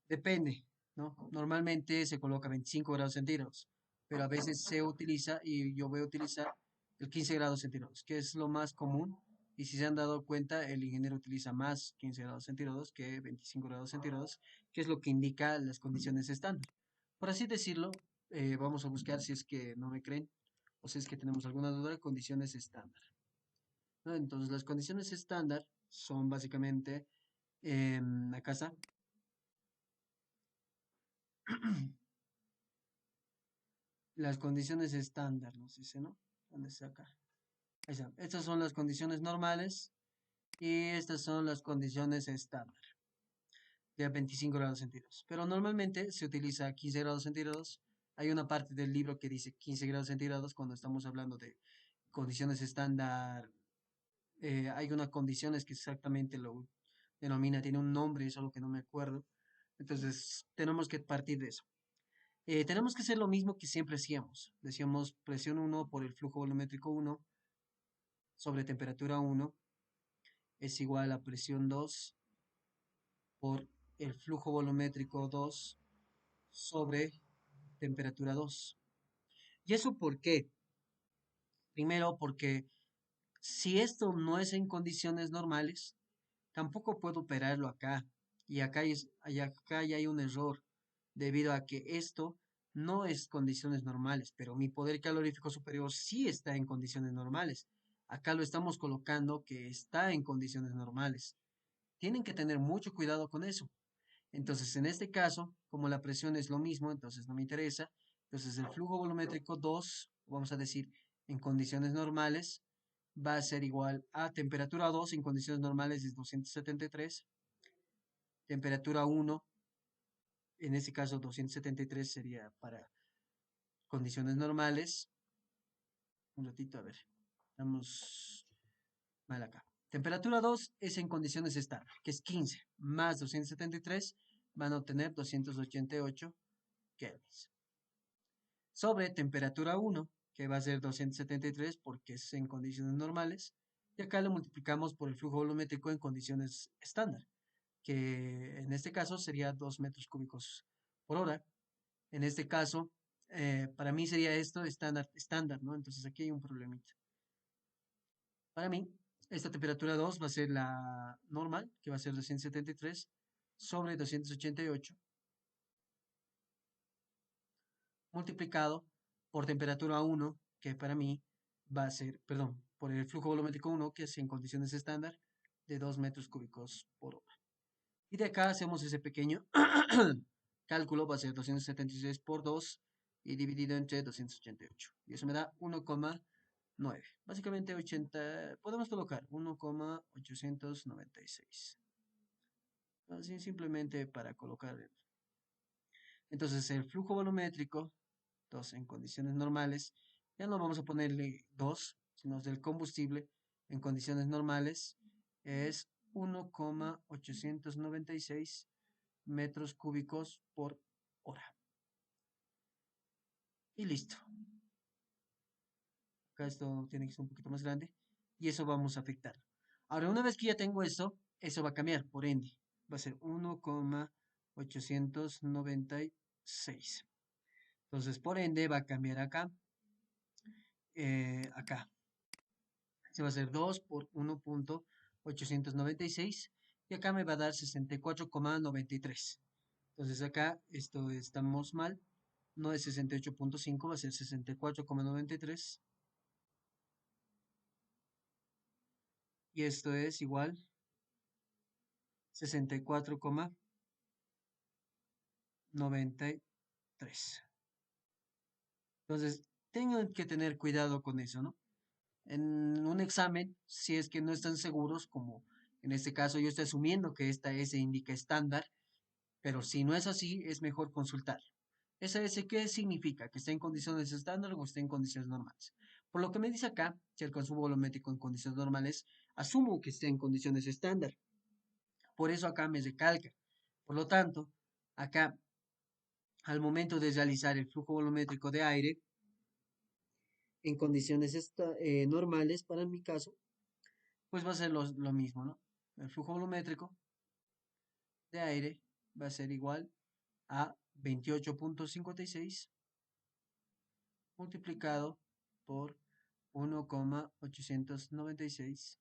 depende, ¿no? Normalmente se coloca 25 grados centígrados, pero a veces se utiliza, y yo voy a utilizar el 15 grados centígrados, que es lo más común. Y si se han dado cuenta, el ingeniero utiliza más 15 grados centígrados que 25 grados centígrados, que es lo que indica las condiciones estándar. Por así decirlo, vamos a buscar si es que no me creen o si es que tenemos alguna duda, condiciones estándar, ¿no? Entonces, las condiciones estándar son básicamente, acá está, las condiciones estándar, nos dice, ¿no? ¿Dónde está acá? Ahí está. Estas son las condiciones normales y estas son las condiciones estándar de 25 grados centígrados. Pero normalmente se utiliza 15 grados centígrados. Hay una parte del libro que dice 15 grados centígrados cuando estamos hablando de condiciones estándar. Hay una condiciones que exactamente lo denomina, tiene un nombre, solo que no me acuerdo. Entonces, tenemos que partir de eso. Tenemos que hacer lo mismo que siempre hacíamos. Decíamos presión uno por el flujo volumétrico uno sobre temperatura uno es igual a presión 2 por el flujo volumétrico 2 sobre temperatura 2. ¿Y eso por qué? Primero, porque si esto no es en condiciones normales, tampoco puedo operarlo acá. Acá ya hay un error, debido a que esto no es condiciones normales, pero mi poder calorífico superior sí está en condiciones normales. Acá lo estamos colocando que está en condiciones normales. Tienen que tener mucho cuidado con eso. Entonces, en este caso, como la presión es lo mismo, entonces no me interesa. Entonces, el flujo volumétrico 2, vamos a decir, en condiciones normales, va a ser igual a temperatura 2 en condiciones normales es 273, temperatura 1, en este caso 273 sería para condiciones normales. Un ratito, a ver, estamos mal acá. Temperatura 2 es en condiciones estándar, que es 15 más 273, van a obtener 288 kelvins. Sobre temperatura 1, que va a ser 273 porque es en condiciones normales, y acá lo multiplicamos por el flujo volumétrico en condiciones estándar, que en este caso sería 2 metros cúbicos por hora. En este caso, para mí sería esto estándar, ¿no? Entonces aquí hay un problemita. Para mí, esta temperatura 2 va a ser la normal, que va a ser 273 sobre 288 multiplicado por temperatura 1, que para mí va a ser, perdón, por el flujo volumétrico 1, que es en condiciones estándar de 2 metros cúbicos por hora. Y de acá hacemos ese pequeño cálculo, va a ser 276 por 2 y dividido entre 288. Y eso me da 1,9. Básicamente 80, podemos colocar 1,896. Así simplemente para colocar. Entonces el flujo volumétrico 2 en condiciones normales. Ya no vamos a ponerle 2, sino del combustible en condiciones normales es 1,896 metros cúbicos por hora. Y listo. Acá esto tiene que ser un poquito más grande y eso vamos a afectar. Ahora, una vez que ya tengo esto, eso va a cambiar, por ende, va a ser 1,896. Entonces, por ende, va a cambiar acá, acá. Se va a hacer 2 por 1,896 y acá me va a dar 64,93. Entonces acá esto estamos mal, no es 68,5, va a ser 64,93 y esto es igual 64,93. Entonces, tengan que tener cuidado con eso, ¿no? En un examen, si es que no están seguros, como en este caso yo estoy asumiendo que esta S indica estándar, pero si no es así, es mejor consultar. ¿Esa S qué significa? ¿Que está en condiciones estándar o está en condiciones normales? Por lo que me dice acá, que el consumo volumétrico en condiciones normales, asumo que esté en condiciones estándar. Por eso acá me recalca. Por lo tanto, acá, al momento de realizar el flujo volumétrico de aire en condiciones normales, para mi caso, pues va a ser lo mismo, ¿no? El flujo volumétrico de aire va a ser igual a 28,56 multiplicado por 1,896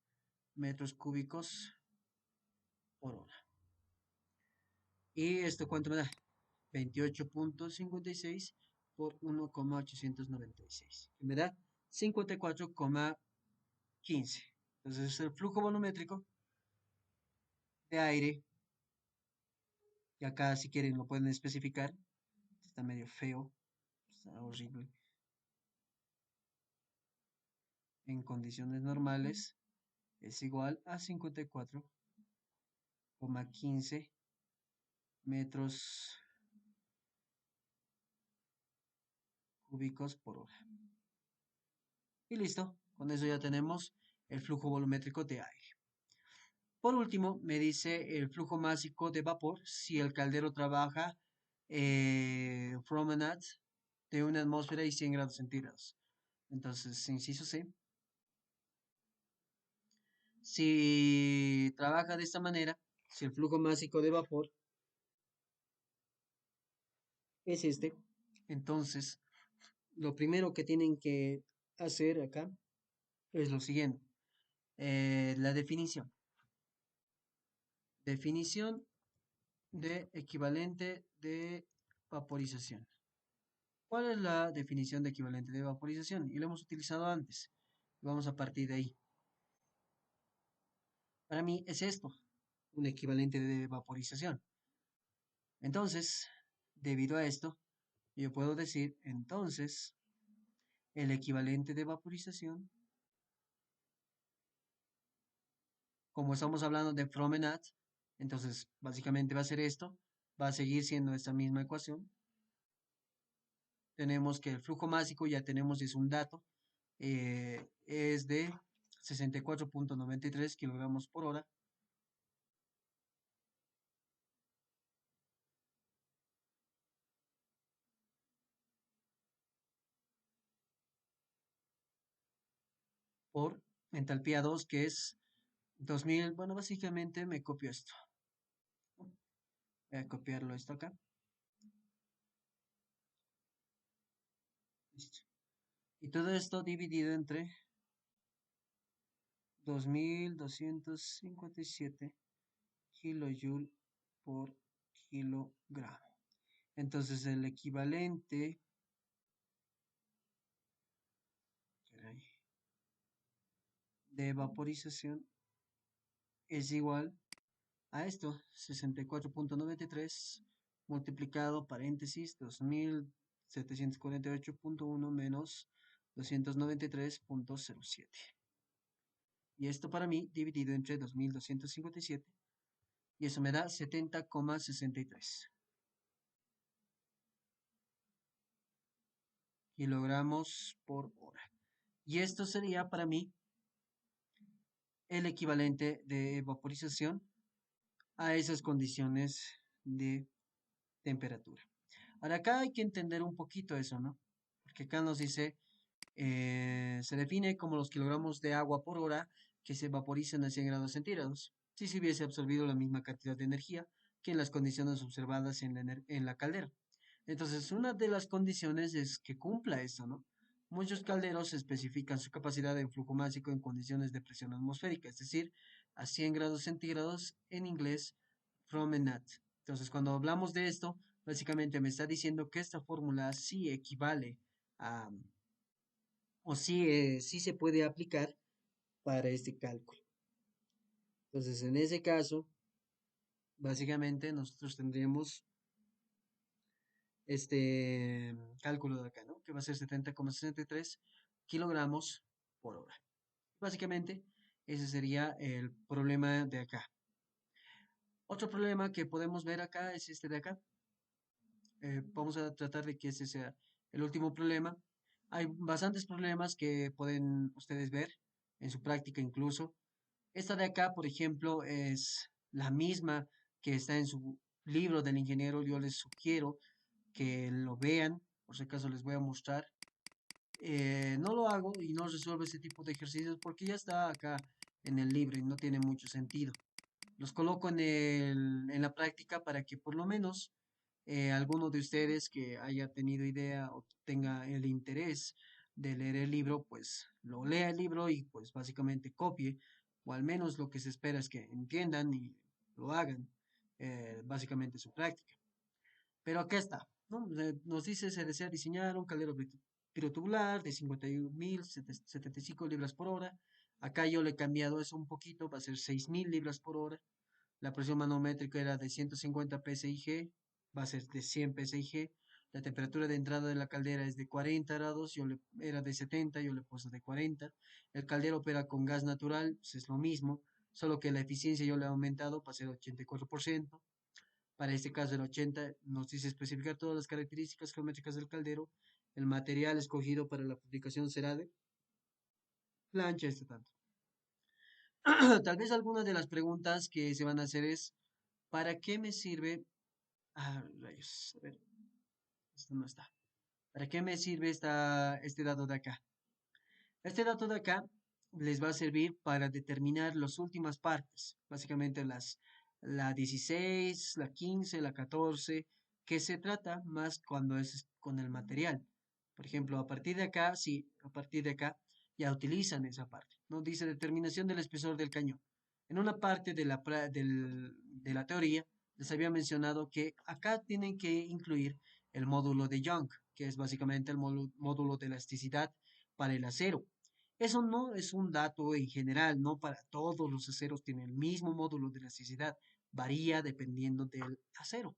metros cúbicos por hora. ¿Y esto cuánto me da? 28,56 por 1,896, que me da 54,15. Entonces el flujo volumétrico de aire, y acá si quieren lo pueden especificar, está medio feo, está horrible. En condiciones normales es igual a 54,15 metros cúbicos por hora. Y listo, con eso ya tenemos el flujo volumétrico de aire. Por último, me dice el flujo másico de vapor si el caldero trabaja from an at de una atmósfera y 100 grados centígrados. Entonces, inciso C. Si trabaja de esta manera, si el flujo másico de vapor es este, entonces lo primero que tienen que hacer acá es lo siguiente. La definición. Definición de equivalente de vaporización. ¿Cuál es la definición de equivalente de vaporización? Y lo hemos utilizado antes. Vamos a partir de ahí. Para mí es esto, un equivalente de vaporización. Entonces, debido a esto, yo puedo decir, entonces, el equivalente de vaporización, como estamos hablando de from and at, entonces básicamente va a ser esto, va a seguir siendo esta misma ecuación. Tenemos que el flujo másico, ya tenemos, es un dato, es de 64,93 kilogramos por hora. Por entalpía 2, que es 2000. Bueno, básicamente me copio esto. Voy a copiarlo esto acá. Listo. Y todo esto dividido entre 2257 kilojoule por kilogramo. Entonces el equivalente, caray, de vaporización es igual a esto, 64,93 multiplicado paréntesis 2748,1 menos 293,07. Y esto para mí dividido entre 2257 y eso me da 70,63 kilogramos por hora. Y esto sería para mí el equivalente de vaporización a esas condiciones de temperatura. Ahora acá hay que entender un poquito eso, ¿no? Porque acá nos dice, se define como los kilogramos de agua por hora que se vaporizan a 100 grados centígrados, si se hubiese absorbido la misma cantidad de energía que en las condiciones observadas en la caldera. Entonces, una de las condiciones es que cumpla esto, ¿no? Muchos calderos especifican su capacidad de flujo másico en condiciones de presión atmosférica, es decir, a 100 grados centígrados, en inglés, from and at. Entonces, cuando hablamos de esto, básicamente me está diciendo que esta fórmula sí equivale a, o sí se puede aplicar para este cálculo. Entonces, en ese caso, básicamente nosotros tendríamos este cálculo de acá, ¿no? Que va a ser 70,63 kilogramos por hora. Básicamente, ese sería el problema de acá. Otro problema que podemos ver acá es este de acá. Vamos a tratar de que ese sea el último problema. Hay bastantes problemas que pueden ustedes ver en su práctica incluso. Esta de acá, por ejemplo, es la misma que está en su libro del ingeniero. Yo les sugiero que lo vean, por si acaso les voy a mostrar. No lo hago y no resuelvo ese tipo de ejercicios porque ya está acá en el libro y no tiene mucho sentido. Los coloco en la práctica para que por lo menos alguno de ustedes que haya tenido idea o tenga el interés de leer el libro, pues lo lea el libro y pues básicamente copie, o al menos lo que se espera es que entiendan y lo hagan, básicamente su práctica. Pero acá está, ¿no? Nos dice se desea diseñar un caldero pirotubular de 51.075 libras por hora. Acá yo le he cambiado eso un poquito, va a ser 6.000 libras por hora. La presión manométrica era de 150 psig, va a ser de 100 psig. La temperatura de entrada de la caldera es de 40 grados, era de 70, yo le he puesto de 40. El caldero opera con gas natural, pues es lo mismo, solo que la eficiencia yo le he aumentado para ser 84%. Para este caso, el 80 nos dice especificar todas las características geométricas del caldero. El material escogido para la fabricación será de plancha, este tanto. Tal vez algunas de las preguntas que se van a hacer es, ¿para qué me sirve? Ah, rayos, a ver, esto no está. ¿Para qué me sirve este dato de acá? Este dato de acá les va a servir para determinar las últimas partes, básicamente la 16, la 15, la 14, que se trata más cuando es con el material. Por ejemplo, a partir de acá, sí, a partir de acá ya utilizan esa parte, ¿no? Dice determinación del espesor del cañón. En una parte de la teoría les había mencionado que acá tienen que incluir el módulo de Young, que es básicamente el módulo de elasticidad para el acero. Eso no es un dato en general, no para todos los aceros tienen el mismo módulo de elasticidad, varía dependiendo del acero.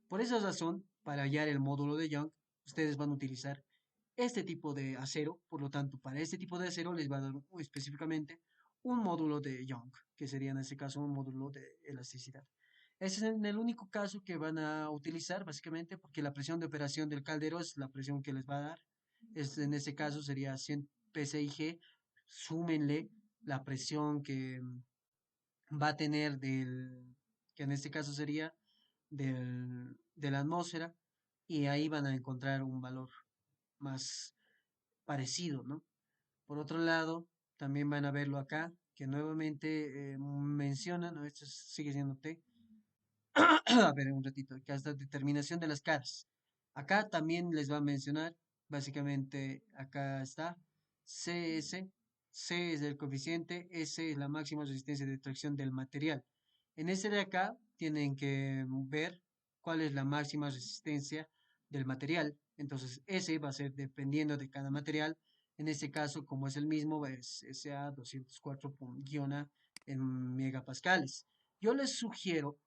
Por esa razón, para hallar el módulo de Young, ustedes van a utilizar este tipo de acero, por lo tanto, para este tipo de acero les va a dar específicamente un módulo de Young, que sería en este caso un módulo de elasticidad. Ese es el único caso que van a utilizar, básicamente, porque la presión de operación del caldero es la presión que les va a dar. En este caso sería 100 psig, súmenle la presión que va a tener que en este caso sería de la atmósfera, y ahí van a encontrar un valor más parecido, ¿no? Por otro lado, también van a verlo acá, que nuevamente menciona, ¿no? Esto sigue siendo T. A ver, un ratito, que hasta determinación de las caras. Acá también les va a mencionar, básicamente, acá está, CS, C es el coeficiente, S es la máxima resistencia de tracción del material. En este de acá tienen que ver cuál es la máxima resistencia del material. Entonces, S va a ser dependiendo de cada material. En este caso, como es el mismo, es SA 204-A en megapascales. Yo les sugiero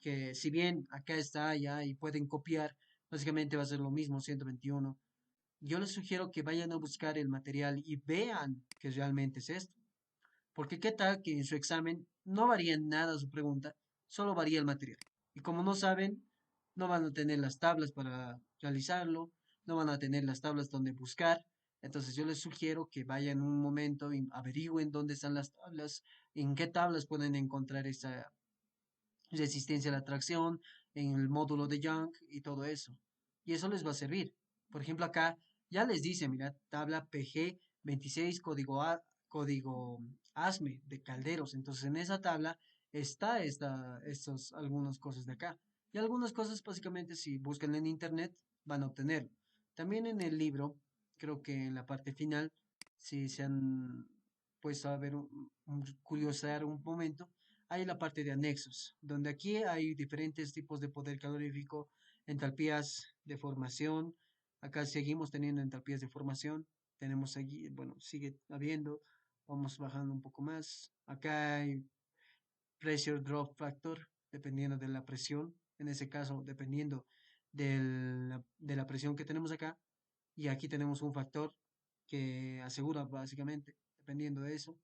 que si bien acá está ya y pueden copiar, básicamente va a ser lo mismo, 121. Yo les sugiero que vayan a buscar el material y vean que realmente es esto. Porque qué tal que en su examen no varía en nada su pregunta, solo varía el material. Y como no saben, no van a tener las tablas para realizarlo, no van a tener las tablas donde buscar. Entonces yo les sugiero que vayan un momento y averigüen dónde están las tablas, en qué tablas pueden encontrar esa resistencia a la tracción, en el módulo de Young y todo eso. Y eso les va a servir. Por ejemplo, acá ya les dice, mira, tabla PG 26, código ASME de calderos. Entonces, en esa tabla está estos, algunas cosas de acá. Y algunas cosas, básicamente, si buscan en internet, van a obtenerlo. También en el libro, creo que en la parte final, si se han puesto a ver, curiosear un momento, hay la parte de anexos, donde aquí hay diferentes tipos de poder calorífico, entalpías de formación. Acá seguimos teniendo entalpías de formación. Tenemos allí, bueno, sigue habiendo. Vamos bajando un poco más. Acá hay pressure drop factor, dependiendo de la presión. En ese caso, dependiendo de la presión que tenemos acá. Y aquí tenemos un factor que asegura básicamente, dependiendo de eso.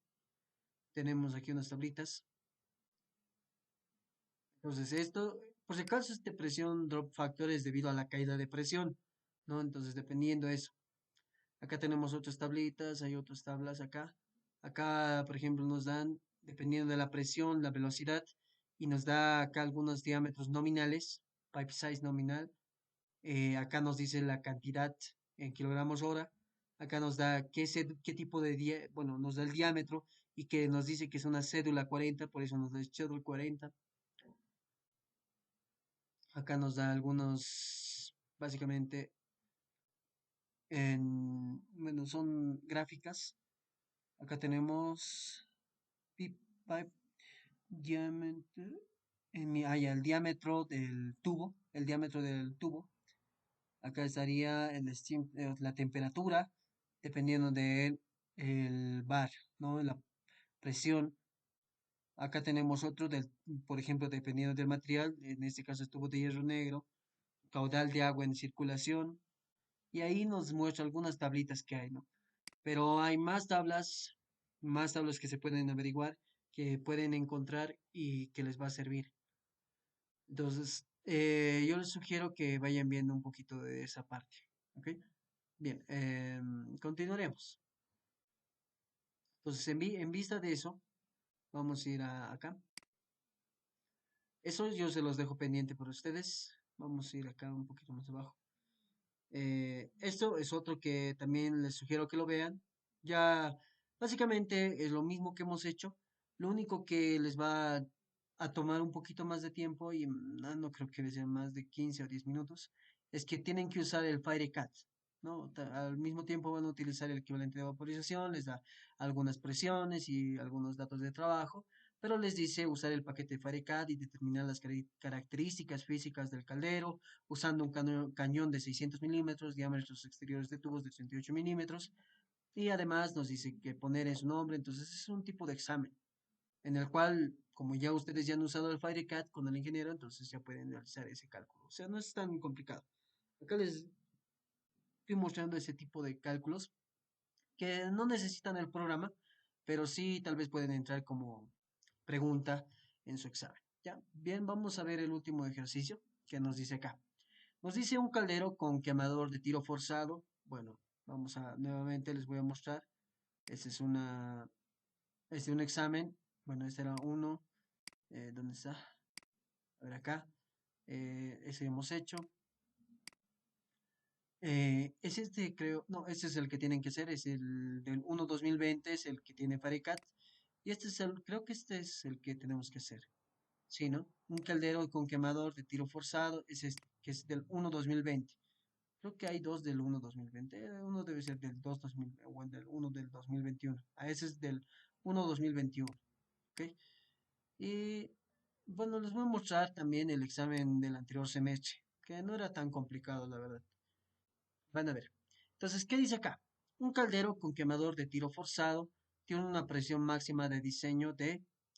Tenemos aquí unas tablitas. Entonces, esto, por si acaso, este presión drop factor es debido a la caída de presión, ¿no? Entonces, dependiendo de eso. Acá tenemos otras tablitas, hay otras tablas acá. Acá, por ejemplo, nos dan, dependiendo de la presión, la velocidad, y nos da acá algunos diámetros nominales, pipe size nominal. Acá nos dice la cantidad en kilogramos hora. Acá nos da qué tipo de, bueno, nos da el diámetro y que nos dice que es una cédula 40, por eso nos da cédula 40. Acá nos da algunos, básicamente, bueno, son gráficas. Acá tenemos pipe diámetro, ya, el diámetro del tubo, el diámetro del tubo. Acá estaría la temperatura, dependiendo de el bar, ¿no? La presión. Acá tenemos otro por ejemplo, dependiendo del material, en este caso es tubo de hierro negro, caudal de agua en circulación, y ahí nos muestra algunas tablitas que hay, ¿no? Pero hay más tablas que se pueden averiguar, que pueden encontrar y que les va a servir. Entonces, yo les sugiero que vayan viendo un poquito de esa parte, ¿ok? Bien, continuaremos. Entonces, en vista de eso, vamos a ir acá. Eso yo se los dejo pendiente por ustedes. Vamos a ir acá un poquito más abajo. Esto es otro que también les sugiero que lo vean. Ya básicamente es lo mismo que hemos hecho. Lo único que les va a tomar un poquito más de tiempo y no creo que sea más de 15 o 10 minutos, es que tienen que usar el FireCAD, ¿no? Al mismo tiempo van a utilizar el equivalente de vaporización, les da algunas presiones y algunos datos de trabajo, pero les dice usar el paquete FireCAD y determinar las características físicas del caldero usando un cañón de 600 milímetros, diámetros exteriores de tubos de 38 milímetros, y además nos dice que poner en su nombre, entonces es un tipo de examen en el cual, como ya ustedes ya han usado el FireCAD con el ingeniero, entonces ya pueden realizar ese cálculo. O sea, no es tan complicado. Acá les estoy mostrando ese tipo de cálculos que no necesitan el programa, pero sí tal vez pueden entrar como pregunta en su examen. Ya, bien, vamos a ver el último ejercicio que nos dice acá. Nos dice un caldero con quemador de tiro forzado. Bueno, nuevamente les voy a mostrar. Este es este es un examen. Bueno, este era uno. ¿Dónde está? A ver acá. Ese hemos hecho. Es este, creo, no, este es el que tienen que hacer, es el del 1-2020, es el que tiene FareCAD. Y este es creo que este es el que tenemos que hacer. Sí, ¿no? Un caldero con quemador de tiro forzado, es este, que es del 1-2020. Creo que hay dos del 1-2020. Uno debe ser del 2-2000 o el del 1 del 2021. Ese es del 1-2021. ¿Ok? Y bueno, les voy a mostrar también el examen del anterior semestre, que no era tan complicado, la verdad. Van a ver. Entonces, ¿qué dice acá? Un caldero con quemador de tiro forzado tiene una presión máxima de diseño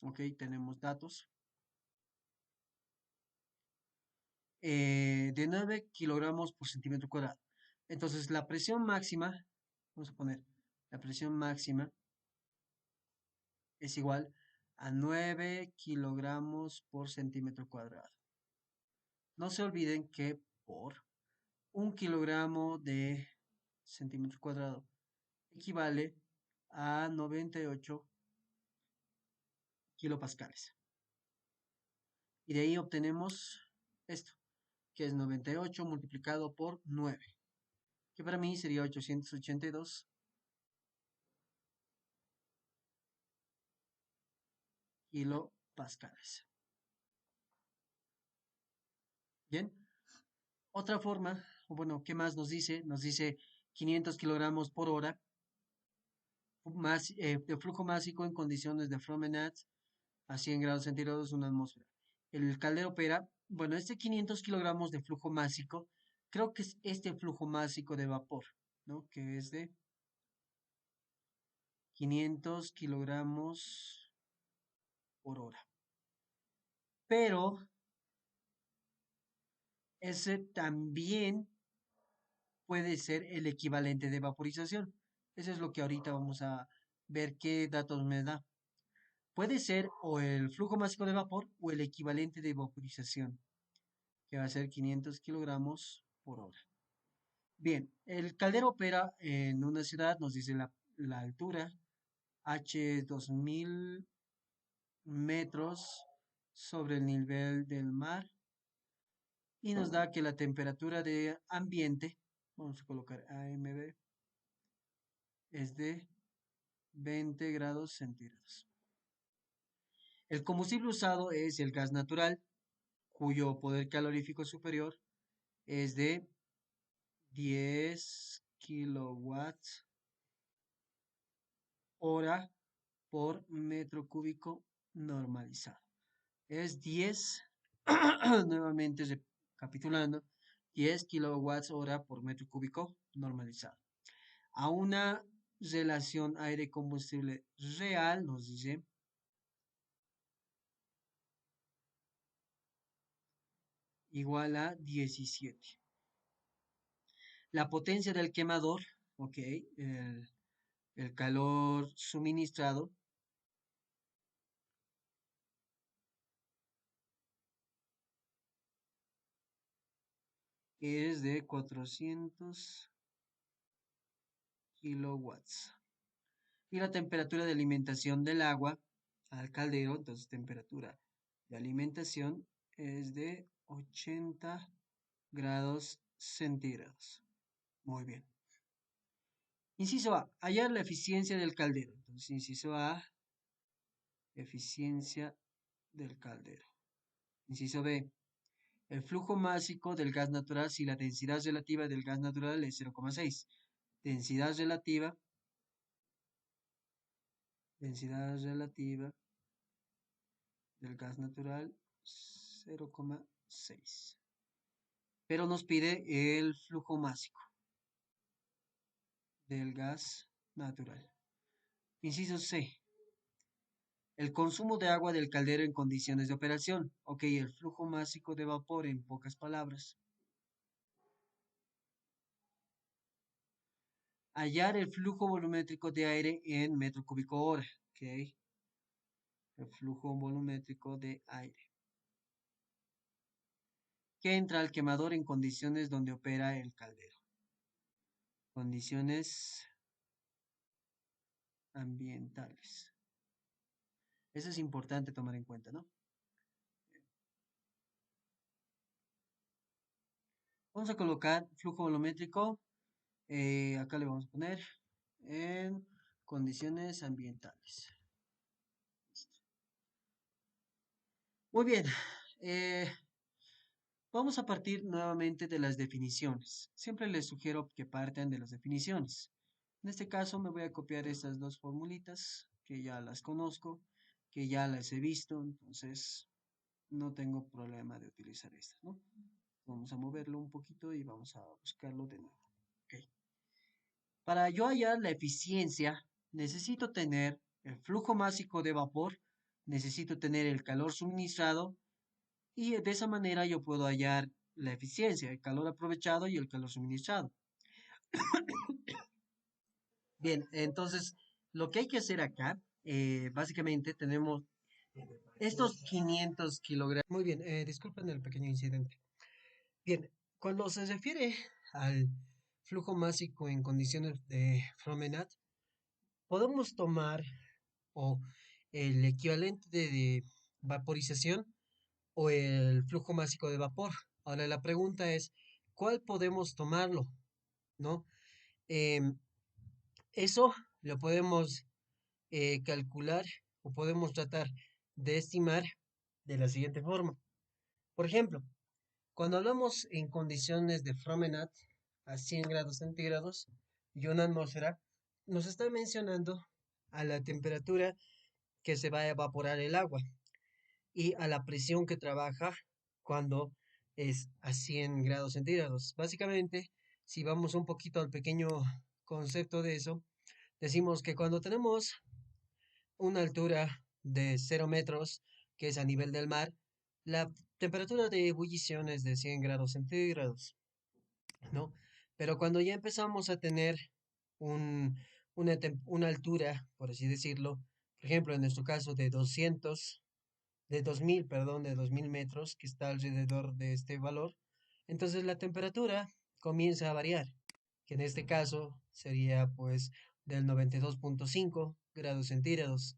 ok, tenemos datos, de 9 kilogramos por centímetro cuadrado. Entonces, la presión máxima, vamos a poner, la presión máxima es igual a 9 kilogramos por centímetro cuadrado. No se olviden que por un kilogramo de centímetro cuadrado equivale a 98 kilopascales. Y de ahí obtenemos esto, que es 98 multiplicado por 9, que para mí sería 882 kilopascales. Bien, otra forma, o bueno, ¿qué más nos dice? Nos dice 500 kilogramos por hora de flujo másico en condiciones de Fromenat a 100 grados centígrados una atmósfera. El caldero opera, bueno, este 500 kilogramos de flujo másico, creo que es este flujo másico de vapor, ¿no? Que es de 500 kilogramos por hora. Pero ese también puede ser el equivalente de vaporización. Eso es lo que ahorita vamos a ver qué datos me da. Puede ser o el flujo másico de vapor o el equivalente de vaporización, que va a ser 500 kilogramos por hora. Bien, el caldero opera en una ciudad, nos dice la altura, H 2000 metros sobre el nivel del mar y nos da que la temperatura de ambiente, vamos a colocar AMB, es de 20 grados centígrados. El combustible usado es el gas natural, cuyo poder calorífico superior es de 10 kilowatts hora por metro cúbico normalizado. Es 10, nuevamente recapitulando, 10 kilowatts hora por metro cúbico normalizado. A una relación aire-combustible real, nos dice, igual a 17. La potencia del quemador, ok, el calor suministrado es de 400 kilowatts. Y la temperatura de alimentación del agua al caldero, entonces temperatura de alimentación es de 80 grados centígrados. Muy bien. Inciso A, hallar la eficiencia del caldero. Entonces, inciso A, eficiencia del caldero. Inciso B, el flujo másico del gas natural si la densidad relativa del gas natural es 0,6. Densidad relativa del gas natural 0,6. Pero nos pide el flujo másico del gas natural. Inciso C. El consumo de agua del caldero en condiciones de operación. Ok, el flujo másico de vapor en pocas palabras. Hallar el flujo volumétrico de aire en metro cúbico hora. Ok, el flujo volumétrico de aire que entra al quemador en condiciones donde opera el caldero. Condiciones ambientales. Eso es importante tomar en cuenta, ¿no? Vamos a colocar flujo volumétrico. Acá le vamos a poner en condiciones ambientales. Muy bien. eh, Vamos a partir nuevamente de las definiciones. Siempre les sugiero que partan de las definiciones. En este caso me voy a copiar estas dos formulitas que ya las conozco, que ya las he visto, entonces no tengo problema de utilizar estas, ¿no? Vamos a moverlo un poquito y vamos a buscarlo de nuevo. Ok. Para yo hallar la eficiencia, necesito tener el flujo másico de vapor, necesito tener el calor suministrado y de esa manera yo puedo hallar la eficiencia, el calor aprovechado y el calor suministrado. Bien, entonces lo que hay que hacer acá, básicamente tenemos estos 500 kilogramos. Muy bien, disculpen el pequeño incidente. Bien, cuando se refiere al flujo másico en condiciones de Fromenat, podemos tomar o el equivalente de vaporización o el flujo másico de vapor. Ahora la pregunta es, ¿cuál podemos tomarlo? ¿No? Em, Eso lo podemos calcular o podemos tratar de estimar de la siguiente forma. Por ejemplo, cuando hablamos en condiciones de Fromenat a 100 grados centígrados y una atmósfera, nos está mencionando a la temperatura que se va a evaporar el agua y a la presión que trabaja cuando es a 100 grados centígrados. Básicamente, si vamos un poquito al pequeño concepto de eso, decimos que cuando tenemos una altura de 0 metros, que es a nivel del mar, la temperatura de ebullición es de 100 grados centígrados, ¿no? Pero cuando ya empezamos a tener un, una altura, por así decirlo, por ejemplo, en nuestro caso de 2000, perdón, de 2000 metros, que está alrededor de este valor, entonces la temperatura comienza a variar. que en este caso sería pues del 92.5 grados centígrados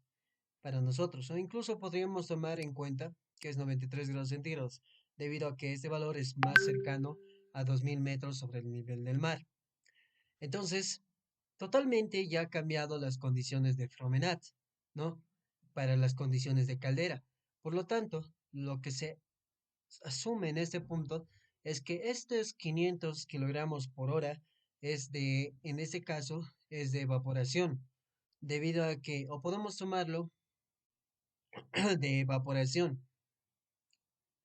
para nosotros, o incluso podríamos tomar en cuenta que es 93 grados centígrados, debido a que este valor es más cercano a 2000 metros sobre el nivel del mar. Entonces, totalmente ya ha cambiado las condiciones de Fromenat, ¿no? Para las condiciones de caldera. Por lo tanto, lo que se asume en este punto es que estos 500 kilogramos por hora es de, en este caso, es de evaporación, debido a que, o podemos tomarlo de evaporación,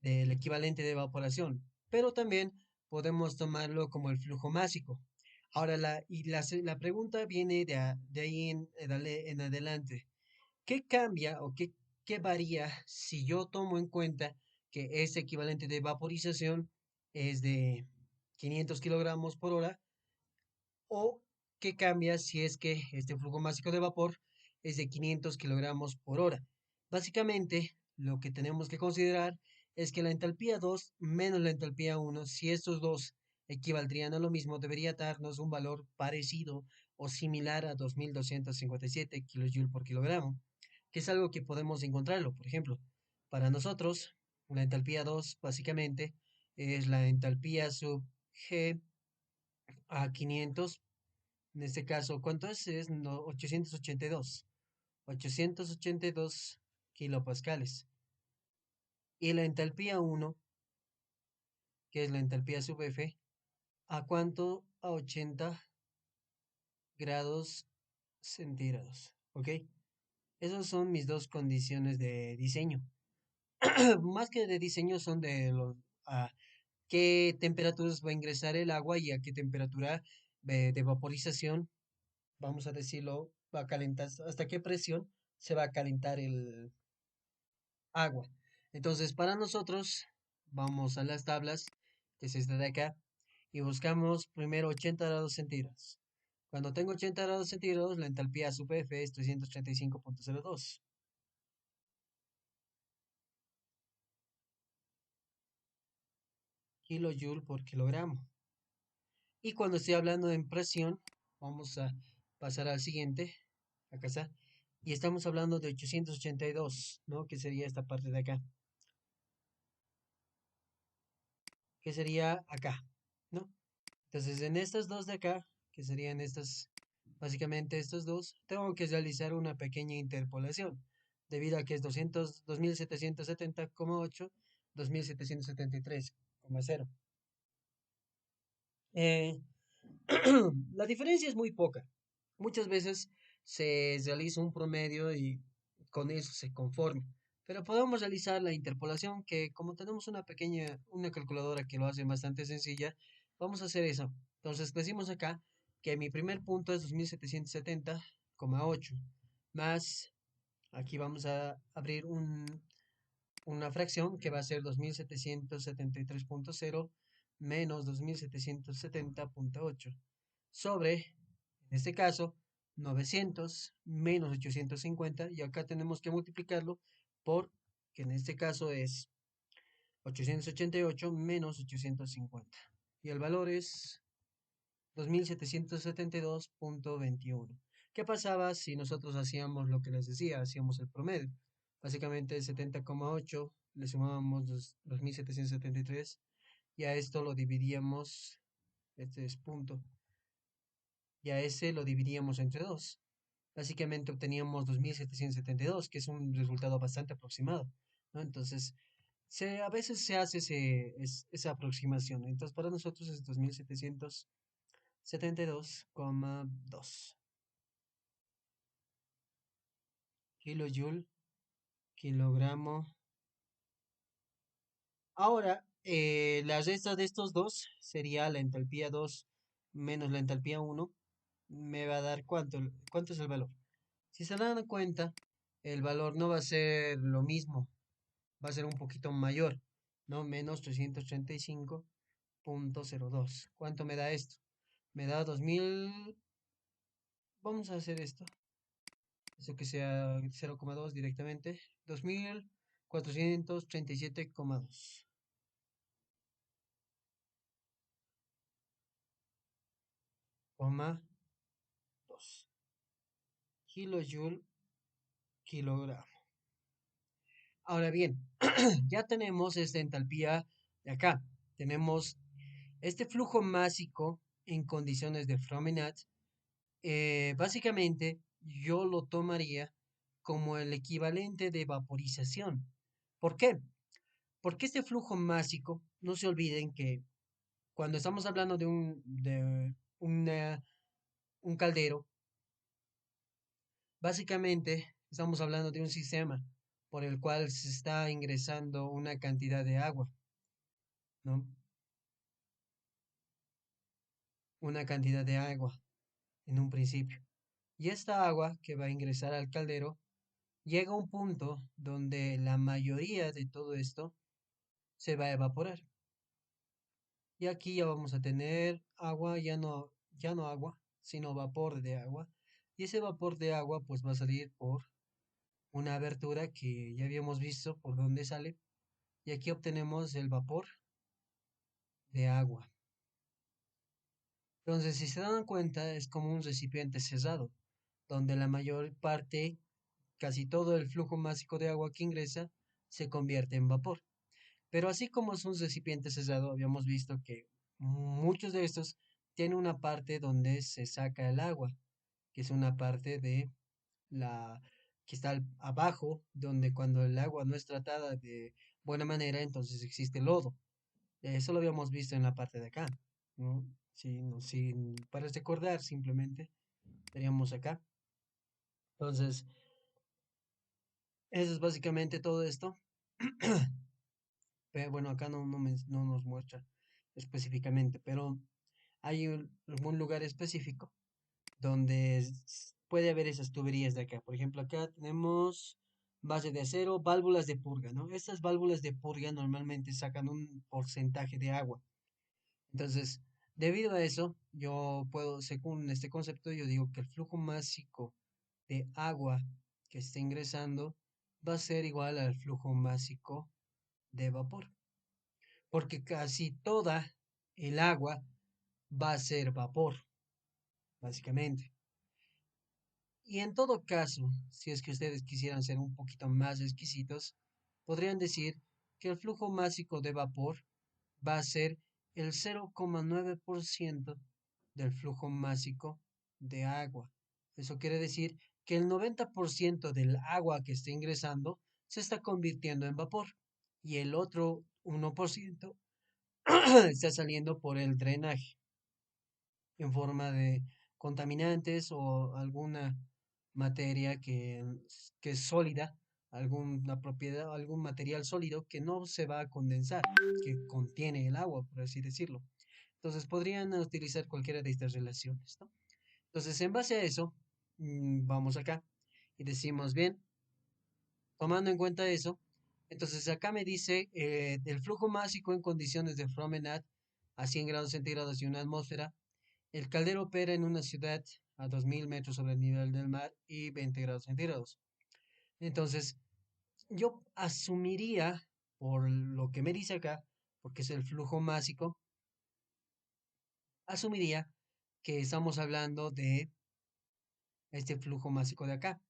del equivalente de evaporación, pero también podemos tomarlo como el flujo másico. Ahora, la pregunta viene de ahí en adelante. ¿Qué cambia o qué varía si yo tomo en cuenta que ese equivalente de vaporización es de 500 kilogramos por hora? ¿O qué cambia si es que este flujo másico de vapor es de 500 kilogramos por hora? Básicamente, lo que tenemos que considerar es que la entalpía 2 menos la entalpía 1, si estos dos equivaldrían a lo mismo, debería darnos un valor parecido o similar a 2257 kilojoules por kilogramo, que es algo que podemos encontrarlo. Por ejemplo, para nosotros, la entalpía 2 básicamente es la entalpía sub G a 500. En este caso, ¿cuánto es? Es 882. 882 kilopascales. Y la entalpía 1, que es la entalpía sub F, ¿a cuánto? A 80 grados centígrados. ¿Ok? Esas son mis dos condiciones de diseño. Más que de diseño son de a qué temperaturas va a ingresar el agua y a qué temperatura de vaporización, vamos a decirlo, va a calentar, hasta qué presión se va a calentar el agua. Entonces, para nosotros, vamos a las tablas, que es esta de acá, y buscamos primero 80 grados centígrados. Cuando tengo 80 grados centígrados, la entalpía sub F es 335.02 kilojoule por kilogramo. Y cuando estoy hablando en presión, vamos a pasar al siguiente, acá está, y estamos hablando de 882, ¿no? Que sería esta parte de acá, que sería acá, ¿no? Entonces, en estas dos de acá, que serían estas, básicamente estos dos, tengo que realizar una pequeña interpolación, debido a que es 2770,8, 2773,0. Eh, la diferencia es muy poca. Muchas veces se realiza un promedio y con eso se conforma. Pero podemos realizar la interpolación, que como tenemos una calculadora que lo hace bastante sencilla, vamos a hacer eso. Entonces decimos acá que mi primer punto es 2770,8 más, aquí vamos a abrir una fracción que va a ser 2773.0 menos 2770.8 sobre, en este caso, 900 menos 850, y acá tenemos que multiplicarlo por, que en este caso es 888 menos 850. Y el valor es 2772.21. ¿Qué pasaba si nosotros hacíamos lo que les decía? Hacíamos el promedio. Básicamente 70,8 le sumábamos 2773 y a esto lo dividíamos, este es punto, y a ese lo dividíamos entre 2. Básicamente obteníamos 2772, que es un resultado bastante aproximado, ¿no? Entonces, a veces se hace esa aproximación. Entonces, para nosotros es 2772,2 kilojoule, kilogramo. Ahora, la resta de estos dos sería la entalpía 2 menos la entalpía 1. Me va a dar cuánto es el valor. Si se dan cuenta, el valor no va a ser lo mismo, va a ser un poquito mayor, ¿no? Menos 335.02. ¿Cuánto me da esto? Me da 2000. Vamos a hacer esto. Eso que sea 0,2 directamente. 2437,2. kilojoule kilogramo. Ahora bien, ya tenemos esta entalpía de acá. Tenemos este flujo másico en condiciones de Fromenat. Básicamente, yo lo tomaría como el equivalente de vaporización. ¿Por qué? Porque este flujo másico, no se olviden que cuando estamos hablando un caldero, básicamente estamos hablando de un sistema por el cual se está ingresando una cantidad de agua, ¿no? Una cantidad de agua en un principio. Y esta agua que va a ingresar al caldero llega a un punto donde la mayoría de todo esto se va a evaporar. Y aquí ya vamos a tener agua, ya no agua, sino vapor de agua. Y ese vapor de agua pues va a salir por una abertura que ya habíamos visto por dónde sale. Y aquí obtenemos el vapor de agua. Entonces, si se dan cuenta, es como un recipiente cerrado, donde la mayor parte, casi todo el flujo másico de agua que ingresa, se convierte en vapor. Pero así como es un recipiente cerrado, habíamos visto que muchos de estos tienen una parte donde se saca el agua, que es una parte de la que está abajo, donde cuando el agua no es tratada de buena manera, entonces existe lodo. Eso lo habíamos visto en la parte de acá, ¿no? Si, no, si para recordar simplemente, teníamos acá. Entonces, eso es básicamente todo esto. Pero bueno, acá no nos muestra específicamente, pero hay algún lugar específico donde puede haber esas tuberías de acá. Por ejemplo, acá tenemos base de acero, válvulas de purga, ¿no? Estas válvulas de purga normalmente sacan un porcentaje de agua. Entonces, debido a eso, yo puedo, según este concepto, yo digo que el flujo másico de agua que está ingresando va a ser igual al flujo másico de vapor, porque casi toda el agua va a ser vapor, básicamente. Y en todo caso, si es que ustedes quisieran ser un poquito más exquisitos, podrían decir que el flujo másico de vapor va a ser el 0,9% del flujo másico de agua. Eso quiere decir que el 90% del agua que está ingresando se está convirtiendo en vapor y el otro 1% está saliendo por el drenaje en forma de contaminantes o alguna materia que es sólida, alguna propiedad, algún material sólido que no se va a condensar, que contiene el agua, por así decirlo. Entonces podrían utilizar cualquiera de estas relaciones, ¿no? Entonces, en base a eso, vamos acá y decimos, bien, tomando en cuenta eso, entonces acá me dice el flujo másico en condiciones de Fromenat a 100 grados centígrados y una atmósfera. El caldero opera en una ciudad a 2000 metros sobre el nivel del mar y 20 grados centígrados. Entonces, yo asumiría, por lo que me dice acá, porque es el flujo másico, asumiría que estamos hablando de este flujo másico de acá.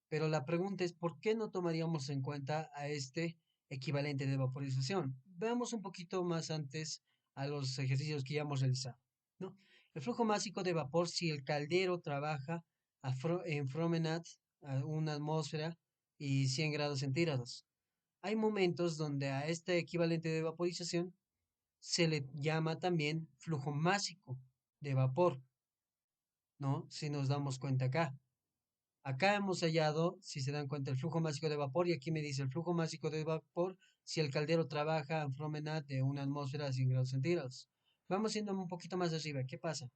Pero la pregunta es, ¿por qué no tomaríamos en cuenta a este equivalente de vaporización? Veamos un poquito más antes a los ejercicios que ya hemos realizado, ¿no? El flujo másico de vapor, si el caldero trabaja en Fromenat a una atmósfera y 100 grados centígrados. Hay momentos donde a este equivalente de vaporización se le llama también flujo másico de vapor, ¿no? Si nos damos cuenta acá. Acá hemos hallado, si se dan cuenta, el flujo másico de vapor y aquí me dice el flujo másico de vapor si el caldero trabaja en Fromenat de una atmósfera a 100 grados centígrados. Vamos yendo un poquito más arriba. ¿Qué pasa?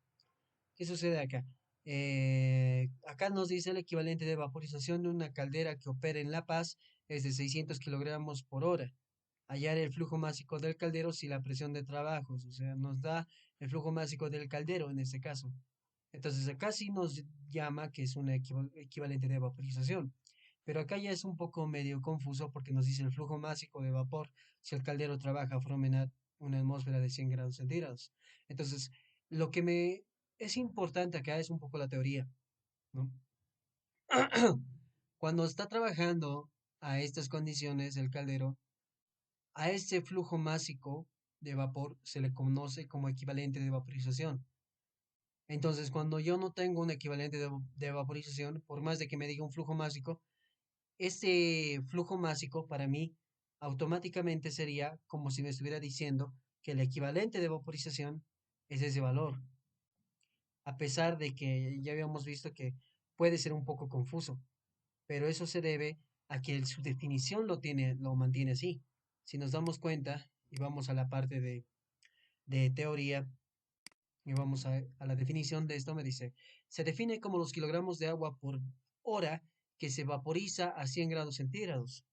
¿Qué sucede acá? Acá nos dice el equivalente de vaporización de una caldera que opera en La Paz es de 600 kilogramos por hora. Hallar el flujo másico del caldero si la presión de trabajos, o sea, nos da el flujo másico del caldero en este caso. Entonces acá sí nos llama que es un equivalente de vaporización. Pero acá ya es un poco medio confuso porque nos dice el flujo másico de vapor si el caldero trabaja a una atmósfera de 100 grados centígrados. Entonces, lo que me es importante acá, es un poco la teoría, ¿no? Cuando está trabajando a estas condiciones el caldero, a este flujo másico de vapor se le conoce como equivalente de vaporización. Entonces, cuando yo no tengo un equivalente de vaporización, por más de que me diga un flujo másico, este flujo másico para mí automáticamente sería como si me estuviera diciendo que el equivalente de vaporización es ese valor, a pesar de que ya habíamos visto que puede ser un poco confuso, pero eso se debe a que su definición lo mantiene así. Si nos damos cuenta y vamos a la parte de teoría y vamos a la definición de esto, me dice, se define como los kilogramos de agua por hora que se vaporiza a 100 grados centígrados,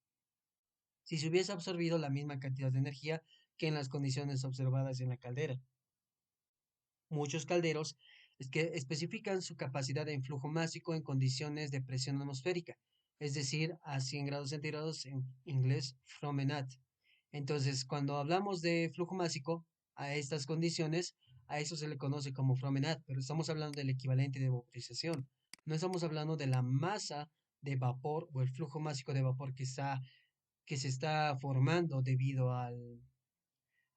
si se hubiese absorbido la misma cantidad de energía que en las condiciones observadas en la caldera. Muchos calderos es que especifican su capacidad de influjo másico en condiciones de presión atmosférica, es decir, a 100 grados centígrados en inglés Fromenat. Entonces, cuando hablamos de flujo másico a estas condiciones, a eso se le conoce como Fromenat, pero estamos hablando del equivalente de vaporización. No estamos hablando de la masa de vapor o el flujo másico de vapor que se está formando debido a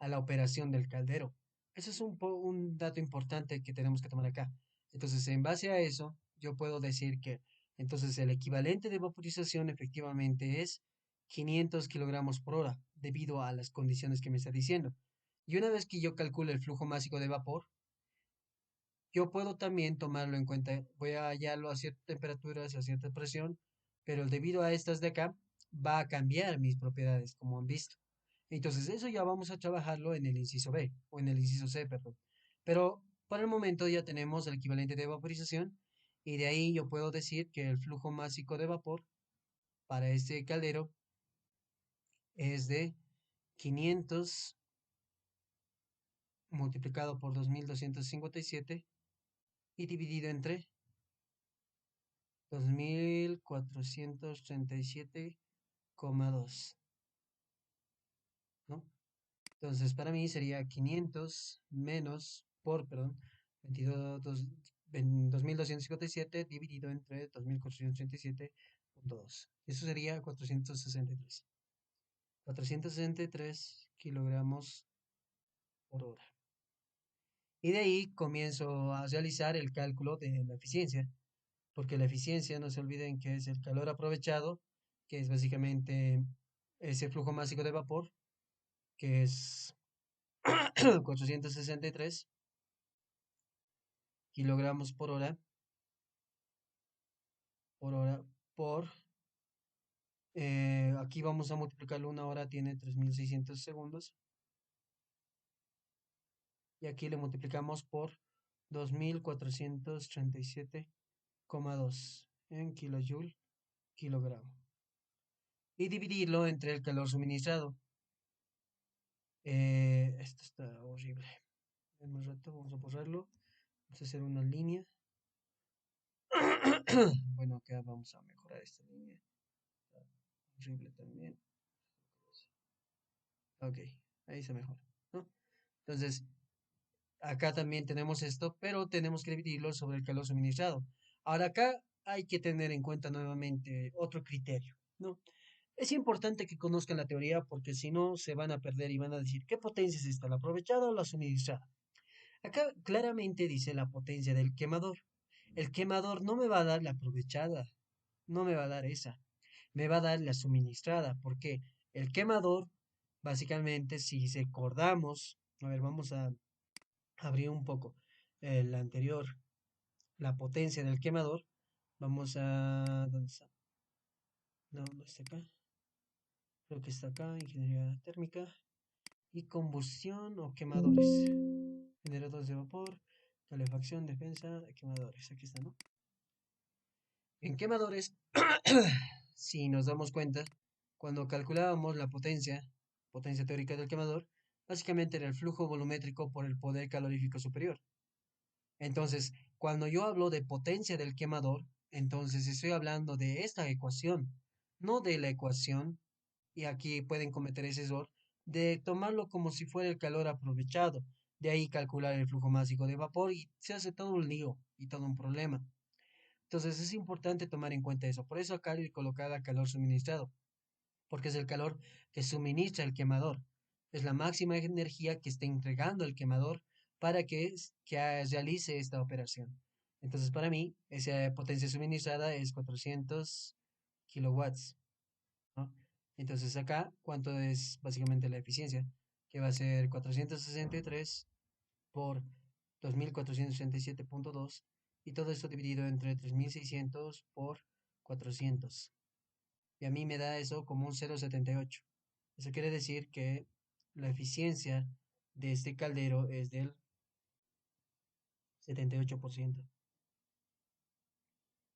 la operación del caldero. Eso es un dato importante que tenemos que tomar acá. Entonces, en base a eso, yo puedo decir que entonces el equivalente de vaporización efectivamente es 500 kilogramos por hora, debido a las condiciones que me está diciendo. Y una vez que yo calcule el flujo másico de vapor, yo puedo también tomarlo en cuenta. Voy a hallarlo a ciertas temperaturas, a cierta presión, pero debido a estas de acá, va a cambiar mis propiedades, como han visto. Entonces, eso ya vamos a trabajarlo en el inciso B, o en el inciso C, perdón. Pero por el momento ya tenemos el equivalente de vaporización, y de ahí yo puedo decir que el flujo másico de vapor para este caldero es de 500 multiplicado por 2257 y dividido entre 2437,2, ¿no? Entonces, para mí sería 500 menos por, perdón, 2257 dividido entre 2437,2. Eso sería 463. 463 kilogramos por hora. Y de ahí comienzo a realizar el cálculo de la eficiencia, porque la eficiencia, no se olviden que es el calor aprovechado, que es básicamente ese flujo másico de vapor, que es 463 kilogramos por hora, por, aquí vamos a multiplicarlo, una hora tiene 3600 segundos, y aquí le multiplicamos por 2437,2 en kilojoule kilogramo. Y dividirlo entre el calor suministrado. Esto está horrible. En un rato vamos a borrarlo. Vamos a hacer una línea. Bueno, acá vamos a mejorar esta línea. Está horrible también. Ok, ahí se mejora, ¿no? Entonces, acá también tenemos esto, pero tenemos que dividirlo sobre el calor suministrado. Ahora acá hay que tener en cuenta nuevamente otro criterio, ¿no? Es importante que conozcan la teoría porque si no se van a perder y van a decir, ¿qué potencia es esta, la aprovechada o la suministrada? Acá claramente dice la potencia del quemador. El quemador no me va a dar la aprovechada, no me va a dar esa, me va a dar la suministrada, porque el quemador, básicamente, si recordamos, a ver, vamos a abrir un poco el anterior, la potencia del quemador, vamos a, ¿dónde está? No, no está acá, creo que está acá, ingeniería térmica y combustión o quemadores, generadores de vapor, calefacción, defensa, quemadores, aquí está, ¿no? En quemadores, si nos damos cuenta, cuando calculábamos la potencia teórica del quemador, básicamente era el flujo volumétrico por el poder calorífico superior. Entonces, cuando yo hablo de potencia del quemador, entonces estoy hablando de esta ecuación, no de la ecuación, y aquí pueden cometer ese error, de tomarlo como si fuera el calor aprovechado. De ahí calcular el flujo másico de vapor y se hace todo un lío y todo un problema. Entonces es importante tomar en cuenta eso. Por eso acá le colocada calor suministrado, porque es el calor que suministra el quemador. Es la máxima energía que está entregando el quemador para que realice esta operación. Entonces, para mí, esa potencia suministrada es 400 kilowatts, ¿no? Entonces, acá, ¿cuánto es básicamente la eficiencia? Que va a ser 463 por 2467,2 y todo esto dividido entre 3600 por 400. Y a mí me da eso como un 0,78. Eso quiere decir que la eficiencia de este caldero es del 78%.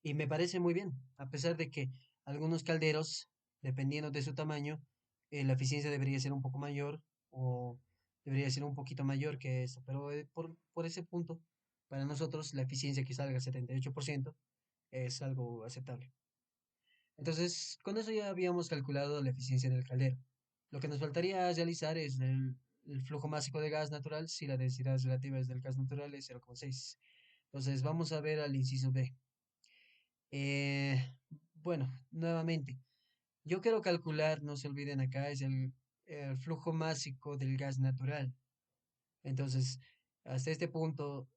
Y me parece muy bien, a pesar de que algunos calderos, dependiendo de su tamaño, la eficiencia debería ser un poco mayor o debería ser un poquito mayor que eso. Pero por ese punto, para nosotros la eficiencia que salga 78% es algo aceptable. Entonces, con eso ya habíamos calculado la eficiencia del caldero. Lo que nos faltaría realizar es el flujo másico de gas natural si la densidad relativa del gas natural es 0,6. Entonces, vamos a ver al inciso B. Eh, bueno, nuevamente, yo quiero calcular, no se olviden acá, es el flujo másico del gas natural. Entonces, hasta este punto,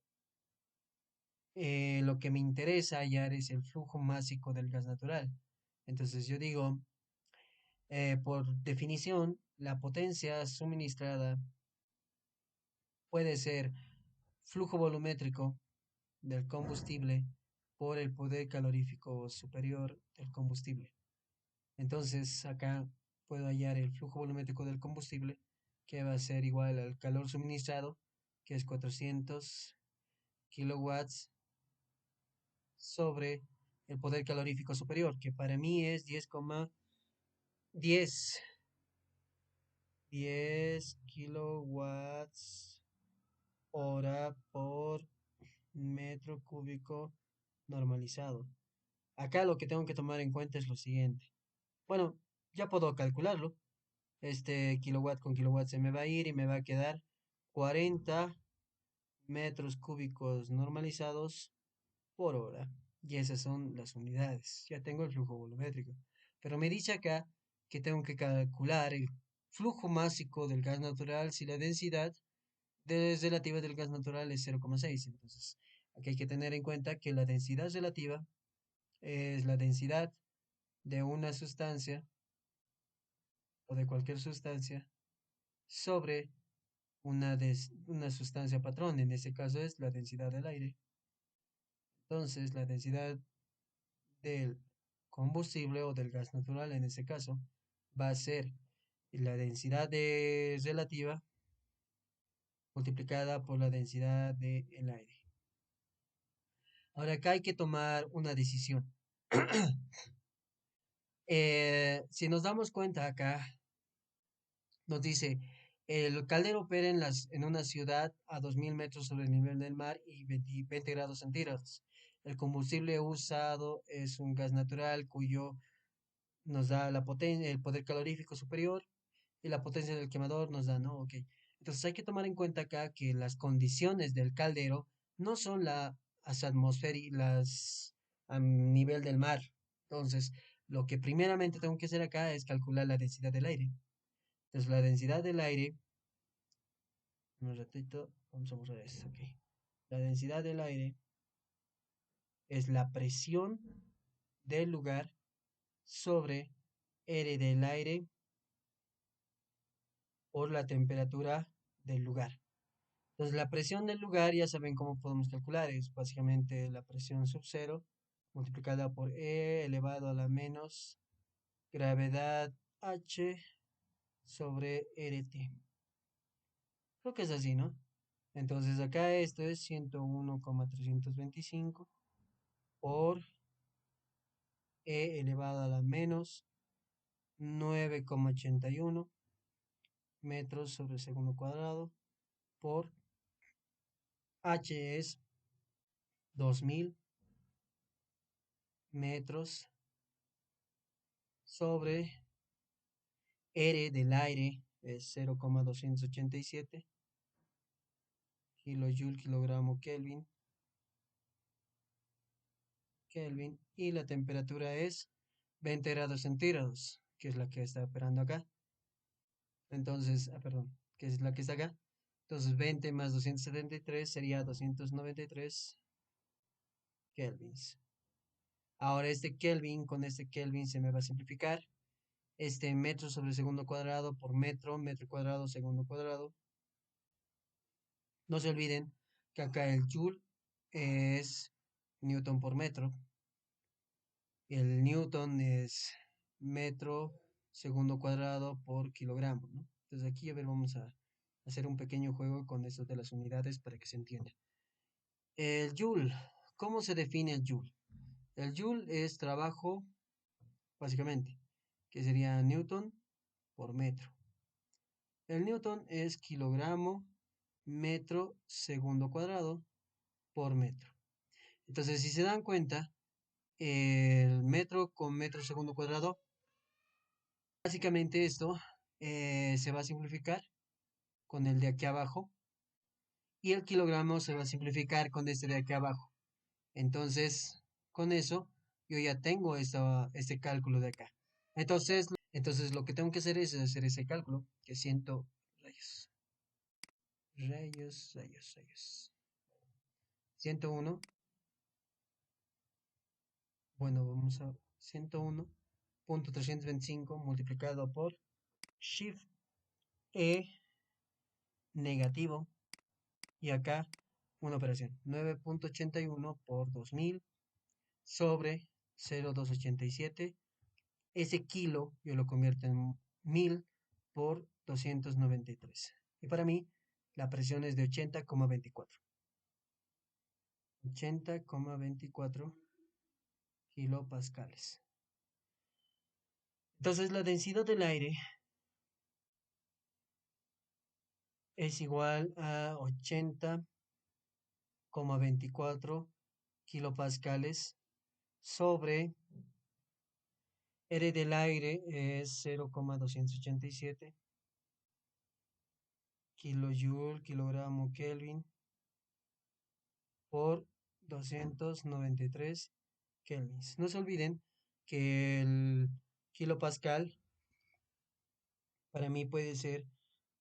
lo que me interesa hallar es el flujo másico del gas natural. Entonces, yo digo, por definición, la potencia suministrada puede ser flujo volumétrico del combustible por el poder calorífico superior del combustible. Entonces, acá puedo hallar el flujo volumétrico del combustible, que va a ser igual al calor suministrado, que es 400 kilowatts sobre el poder calorífico superior, que para mí es 10,10 10 kilowatts hora por metro cúbico normalizado. Acá lo que tengo que tomar en cuenta es lo siguiente. Bueno, ya puedo calcularlo. Este kilowatt con kilowatt se me va a ir y me va a quedar 40 metros cúbicos normalizados por hora. Y esas son las unidades. Ya tengo el flujo volumétrico. Pero me dice acá que tengo que calcular el flujo másico del gas natural si la densidad relativa del gas natural es 0,6. Entonces, aquí hay que tener en cuenta que la densidad relativa es la densidad de una sustancia o de cualquier sustancia sobre una sustancia patrón. En este caso es la densidad del aire. Entonces, la densidad del combustible o del gas natural en este caso va a ser la densidad relativa multiplicada por la densidad del aire. Ahora acá hay que tomar una decisión. Si nos damos cuenta acá, nos dice, el caldero opera en una ciudad a 2000 metros sobre el nivel del mar y 20 grados centígrados. El combustible usado es un gas natural cuyo nos da el poder calorífico superior y la potencia del quemador nos da, ¿no? Ok. Entonces hay que tomar en cuenta acá que las condiciones del caldero no son las atmosféricas, las a nivel del mar. Entonces, lo que primeramente tengo que hacer acá es calcular la densidad del aire. Entonces, la densidad del aire, un ratito, vamos a borrar esto, ok. La densidad del aire es la presión del lugar sobre R del aire por la temperatura del lugar. Entonces, la presión del lugar ya saben cómo podemos calcular, es básicamente la presión sub cero multiplicada por E elevado a la menos gravedad H sobre RT. Creo que es así, ¿no? Entonces, acá esto es 101,325 por E elevado a la menos 9,81 metros sobre segundo cuadrado por H es 2000 metros sobre R del aire es 0,287 kilojoule, kilogramo, Kelvin, y la temperatura es 20 grados centígrados, que es la que está operando acá. Entonces, perdón, que es la que está acá. Entonces, 20 más 273 sería 293 kelvins. Ahora este Kelvin, con este Kelvin se me va a simplificar. Este metro sobre segundo cuadrado por metro, metro cuadrado, segundo cuadrado. No se olviden que acá el joule es newton por metro. El newton es metro segundo cuadrado por kilogramo, ¿no? Entonces aquí, a ver, vamos a hacer un pequeño juego con esto de las unidades para que se entienda. El joule, ¿cómo se define el joule? El joule es trabajo, básicamente, que sería newton por metro. El newton es kilogramo metro segundo cuadrado por metro. Entonces, si se dan cuenta, el metro con metro segundo cuadrado, básicamente esto se va a simplificar con el de aquí abajo y el kilogramo se va a simplificar con este de aquí abajo. Entonces, con eso, yo ya tengo este cálculo de acá. Entonces, lo que tengo que hacer es hacer ese cálculo, que siento rayos, rayos. 101, bueno, vamos a 101.325 multiplicado por Shift E negativo, y acá una operación, 9.81 por 2000 sobre 0,287. Ese kilo yo lo convierto en 1000 por 293. Y para mí la presión es de 80,24. 80,24 kilopascales. Entonces la densidad del aire es igual a 80,24 kilopascales sobre R del aire es 0,287 kilojoule, kilogramo, Kelvin por 293 kelvins. No se olviden que el kilopascal para mí puede ser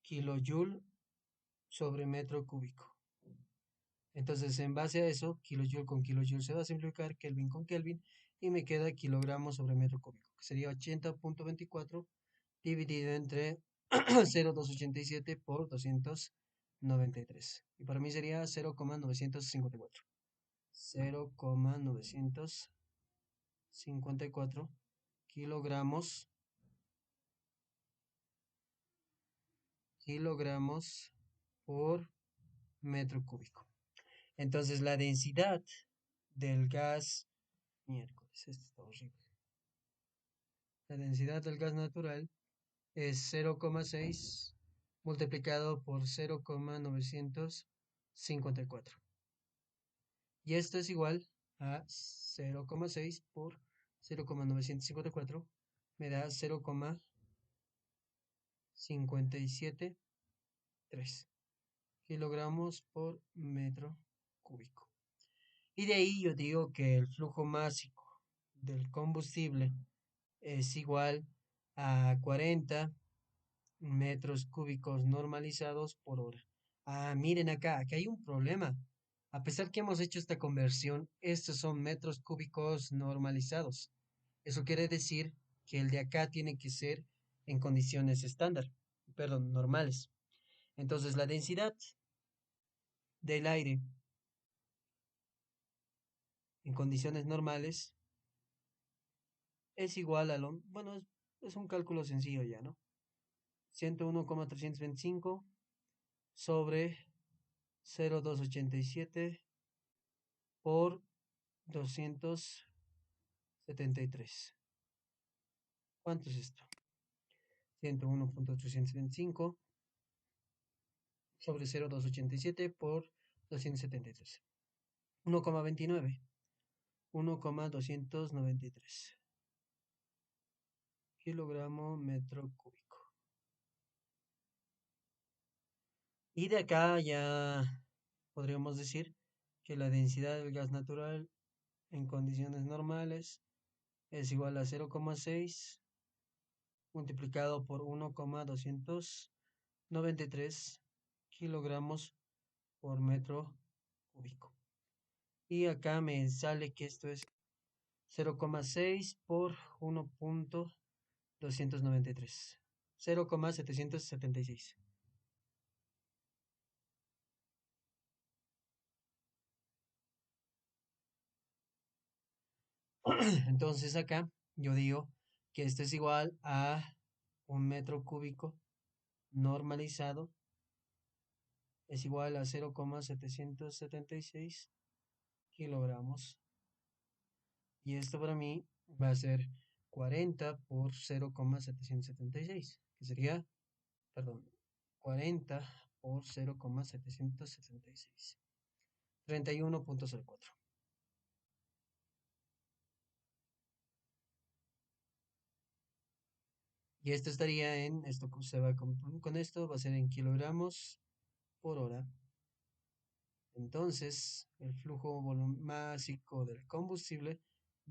kilojoule sobre metro cúbico. Entonces, en base a eso, kilojoule con kilojoule se va a simplificar, Kelvin con Kelvin, y me queda kilogramo sobre metro cúbico, que sería 80.24 dividido entre 0,287 por 293. Y para mí sería 0,954. 0,954 kilogramos por metro cúbico. Entonces la densidad del gas, miércoles, esto está horrible. La densidad del gas natural es 0,6 multiplicado por 0,954. Y esto es igual a 0,6 por 0,954, me da 0,573 kilogramos por metro cúbico. Y de ahí yo digo que el flujo másico del combustible es igual a 40 metros cúbicos normalizados por hora. Ah, miren acá, aquí hay un problema. A pesar que hemos hecho esta conversión, estos son metros cúbicos normalizados. Eso quiere decir que el de acá tiene que ser en condiciones estándar, perdón, normales. Entonces la densidad del aire en condiciones normales es igual a lo, bueno, es un cálculo sencillo ya, ¿no? 101,325 sobre 0,287 por 273. ¿Cuánto es esto? 101.325 sobre 0,287 por 273. 1,29. 1,293 kilogramo metro cúbico. Y de acá ya podríamos decir que la densidad del gas natural en condiciones normales es igual a 0,6 multiplicado por 1,293 kilogramos por metro cúbico. Y acá me sale que esto es 0,6 por 1,293. 0,776. Entonces acá yo digo que esto es igual a un metro cúbico normalizado es igual a 0,776 kilogramos. Y esto para mí va a ser 40 por 0,776, que sería, perdón, 40 por 0,776. 31,04. Y esto estaría en, esto se va con esto, va a ser en kilogramos por hora. Entonces, el flujo másico del combustible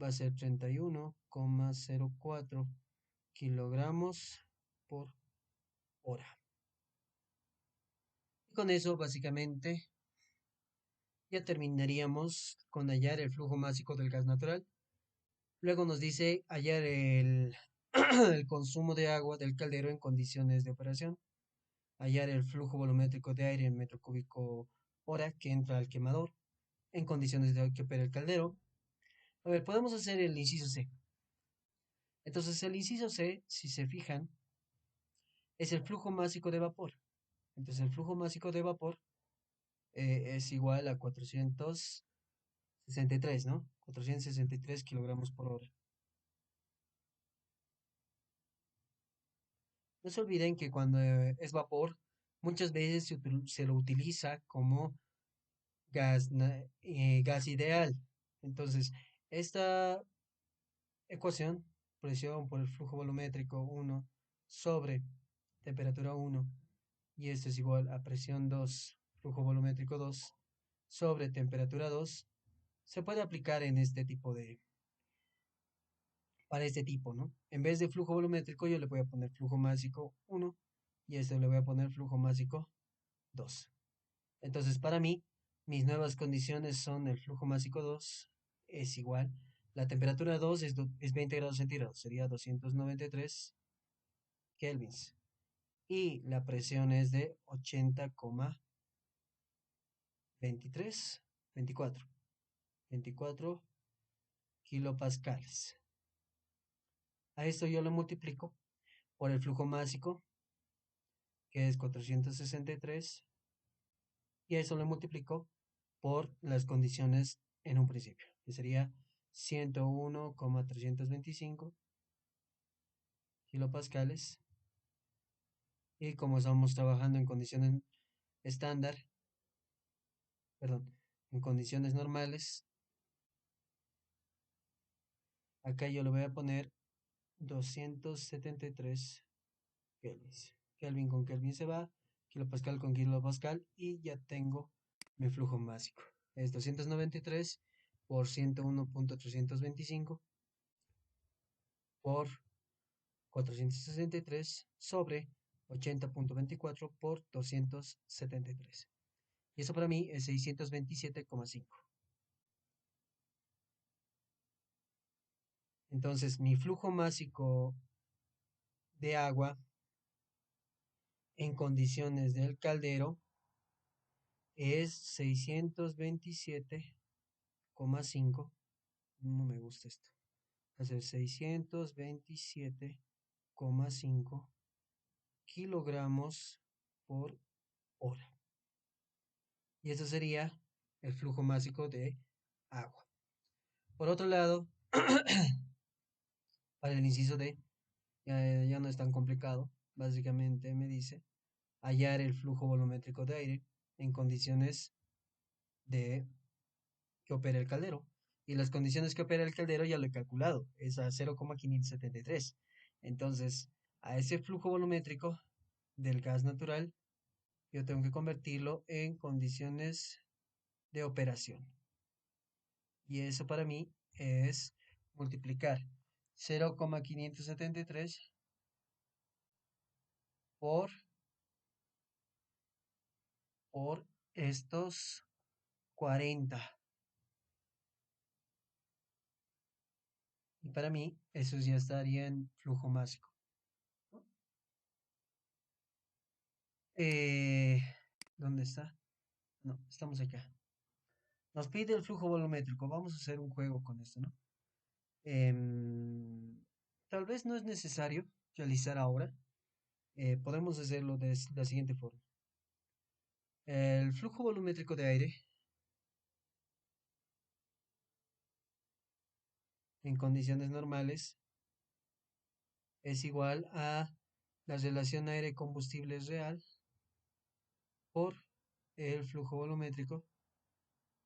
va a ser 31,04 kilogramos por hora. Y con eso, básicamente, ya terminaríamos con hallar el flujo másico del gas natural. Luego nos dice hallar el, el consumo de agua del caldero en condiciones de operación. Hallar el flujo volumétrico de aire en metro cúbico hora que entra al quemador en condiciones de que opera el caldero. A ver, podemos hacer el inciso C. Entonces, el inciso C, si se fijan, es el flujo másico de vapor. Entonces, el flujo másico de vapor es igual a 463, ¿no? 463 kilogramos por hora. No se olviden que cuando es vapor, muchas veces se lo utiliza como gas ideal. Entonces, esta ecuación, presión por el flujo volumétrico 1 sobre temperatura 1, y esto es igual a presión 2, flujo volumétrico 2, sobre temperatura 2, se puede aplicar en este tipo para este tipo, ¿no? En vez de flujo volumétrico, yo le voy a poner flujo másico 1 y esto le voy a poner flujo másico 2. Entonces, para mí, mis nuevas condiciones son el flujo másico 2 es igual. La temperatura 2 es 20 grados centígrados, sería 293 kelvins. Y la presión es de 80,23, 24 kilopascales. A esto yo lo multiplico por el flujo másico, que es 463, y a eso lo multiplico por las condiciones en un principio, que sería 101,325 kilopascales. Y como estamos trabajando en condiciones estándar, perdón, en condiciones normales, acá yo le voy a poner 273 kelvins. Kelvin con Kelvin se va, kilopascal con kilopascal y ya tengo mi flujo másico. Es 293 por 101,325 por 463 sobre 80,24 por 273. Y eso para mí es 627,5. Entonces, mi flujo másico de agua en condiciones del caldero es 627,5. No me gusta esto. Va a ser 627,5 kilogramos por hora. Y eso sería el flujo másico de agua. Por otro lado, para el inciso D, ya no es tan complicado. Básicamente me dice hallar el flujo volumétrico de aire en condiciones de que opera el caldero. Y las condiciones que opera el caldero ya lo he calculado, es a 0,573. Entonces, a ese flujo volumétrico del gas natural, yo tengo que convertirlo en condiciones de operación. Y eso para mí es multiplicar 0,573 por, por estos 40. Y para mí eso ya estaría en flujo másico. Eh, ¿Dónde está? No, estamos acá. Nos pide el flujo volumétrico. Vamos a hacer un juego con esto, ¿no? Tal vez no es necesario realizar ahora. Podemos hacerlo de la siguiente forma. El flujo volumétrico de aire en condiciones normales es igual a la relación aire-combustible real por el flujo volumétrico,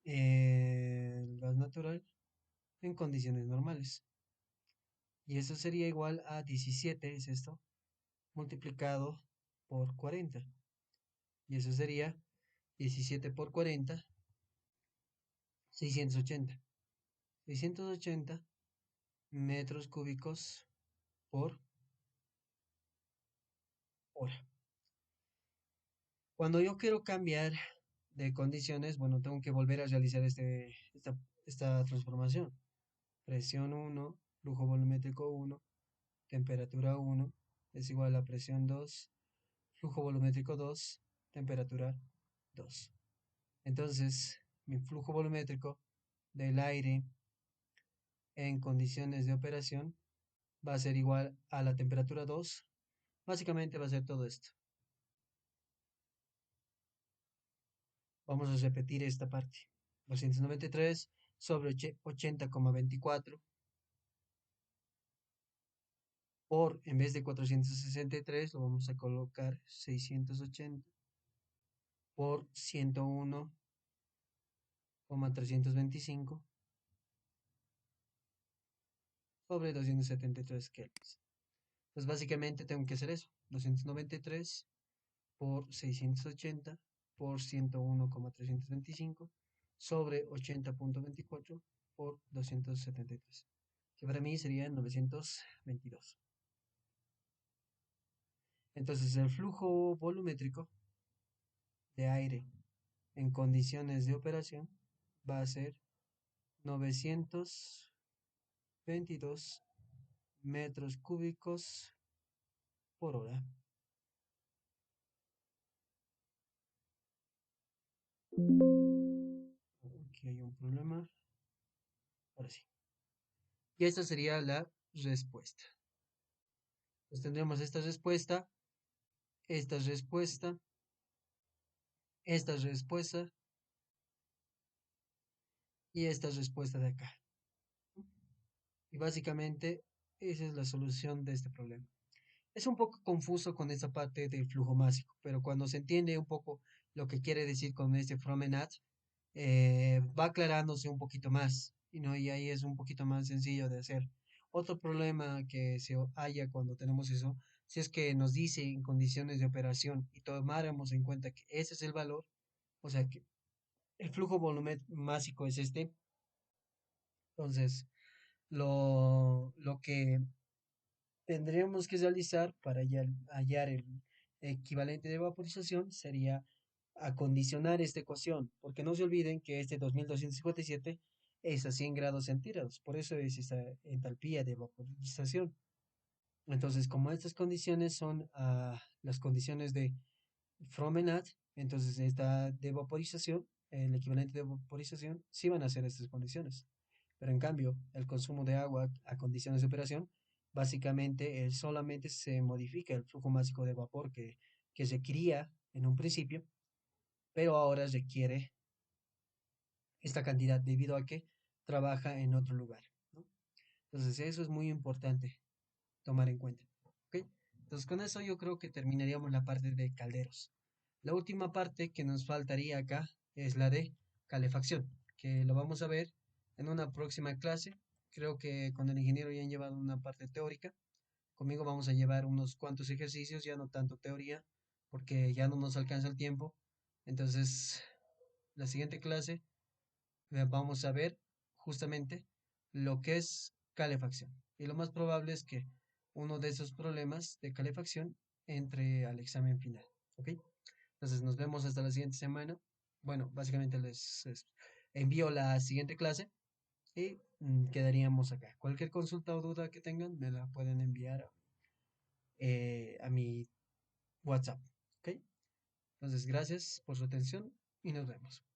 el gas natural en condiciones normales. Y eso sería igual a 17, es esto, multiplicado por 40. Y eso sería 17 por 40, 680. 680 metros cúbicos por hora. Cuando yo quiero cambiar de condiciones, bueno, tengo que volver a realizar esta transformación. Presión 1, flujo volumétrico 1, temperatura 1 es igual a presión 2, flujo volumétrico 2, temperatura 2. Entonces, mi flujo volumétrico del aire en condiciones de operación va a ser igual a la temperatura 2. Básicamente va a ser todo esto. Vamos a repetir esta parte. 293 sobre 80,24 por, en vez de 463, lo vamos a colocar 680 por 101,325 sobre 273 kelvins. Pues básicamente tengo que hacer eso. 293 por 680 por 101,325 sobre 80,24 por 273, que para mí sería 922. Entonces el flujo volumétrico de aire en condiciones de operación va a ser 922 metros cúbicos por hora. Aquí hay un problema. Ahora sí. Y esta sería la respuesta. Pues tendremos esta respuesta, esta respuesta y esta respuesta de acá. Y básicamente esa es la solución de este problema. Es un poco confuso con esta parte del flujo másico, pero cuando se entiende un poco lo que quiere decir con este Fromenat, va aclarándose un poquito más, y ¿no? Y ahí es un poquito más sencillo de hacer. Otro problema que se haya cuando tenemos eso, si es que nos dice en condiciones de operación y tomáramos en cuenta que ese es el valor, o sea que el flujo másico es este, entonces lo que tendríamos que realizar para hallar el equivalente de vaporización sería acondicionar esta ecuación, porque no se olviden que este 2257 es a 100 grados centígrados, por eso es esta entalpía de vaporización. Entonces, como estas condiciones son las condiciones de Fromenat, entonces esta de vaporización, el equivalente de vaporización, sí van a ser estas condiciones. Pero en cambio, el consumo de agua a condiciones de operación, básicamente solamente se modifica el flujo másico de vapor que se cría en un principio, pero ahora requiere esta cantidad debido a que trabaja en otro lugar, ¿no? Entonces eso es muy importante tomar en cuenta. ¿Ok? Entonces con eso yo creo que terminaríamos la parte de calderos. La última parte que nos faltaría acá es la de calefacción, que lo vamos a ver en una próxima clase. Creo que con el ingeniero ya han llevado una parte teórica. Conmigo vamos a llevar unos cuantos ejercicios, ya no tanto teoría, porque ya no nos alcanza el tiempo. Entonces, la siguiente clase vamos a ver justamente lo que es calefacción. Y lo más probable es que uno de esos problemas de calefacción entre al examen final. ¿Ok? Entonces nos vemos hasta la siguiente semana. Bueno, básicamente les envío la siguiente clase y quedaríamos acá. Cualquier consulta o duda que tengan me la pueden enviar a mi WhatsApp. ¿Ok? Entonces, gracias por su atención y nos vemos.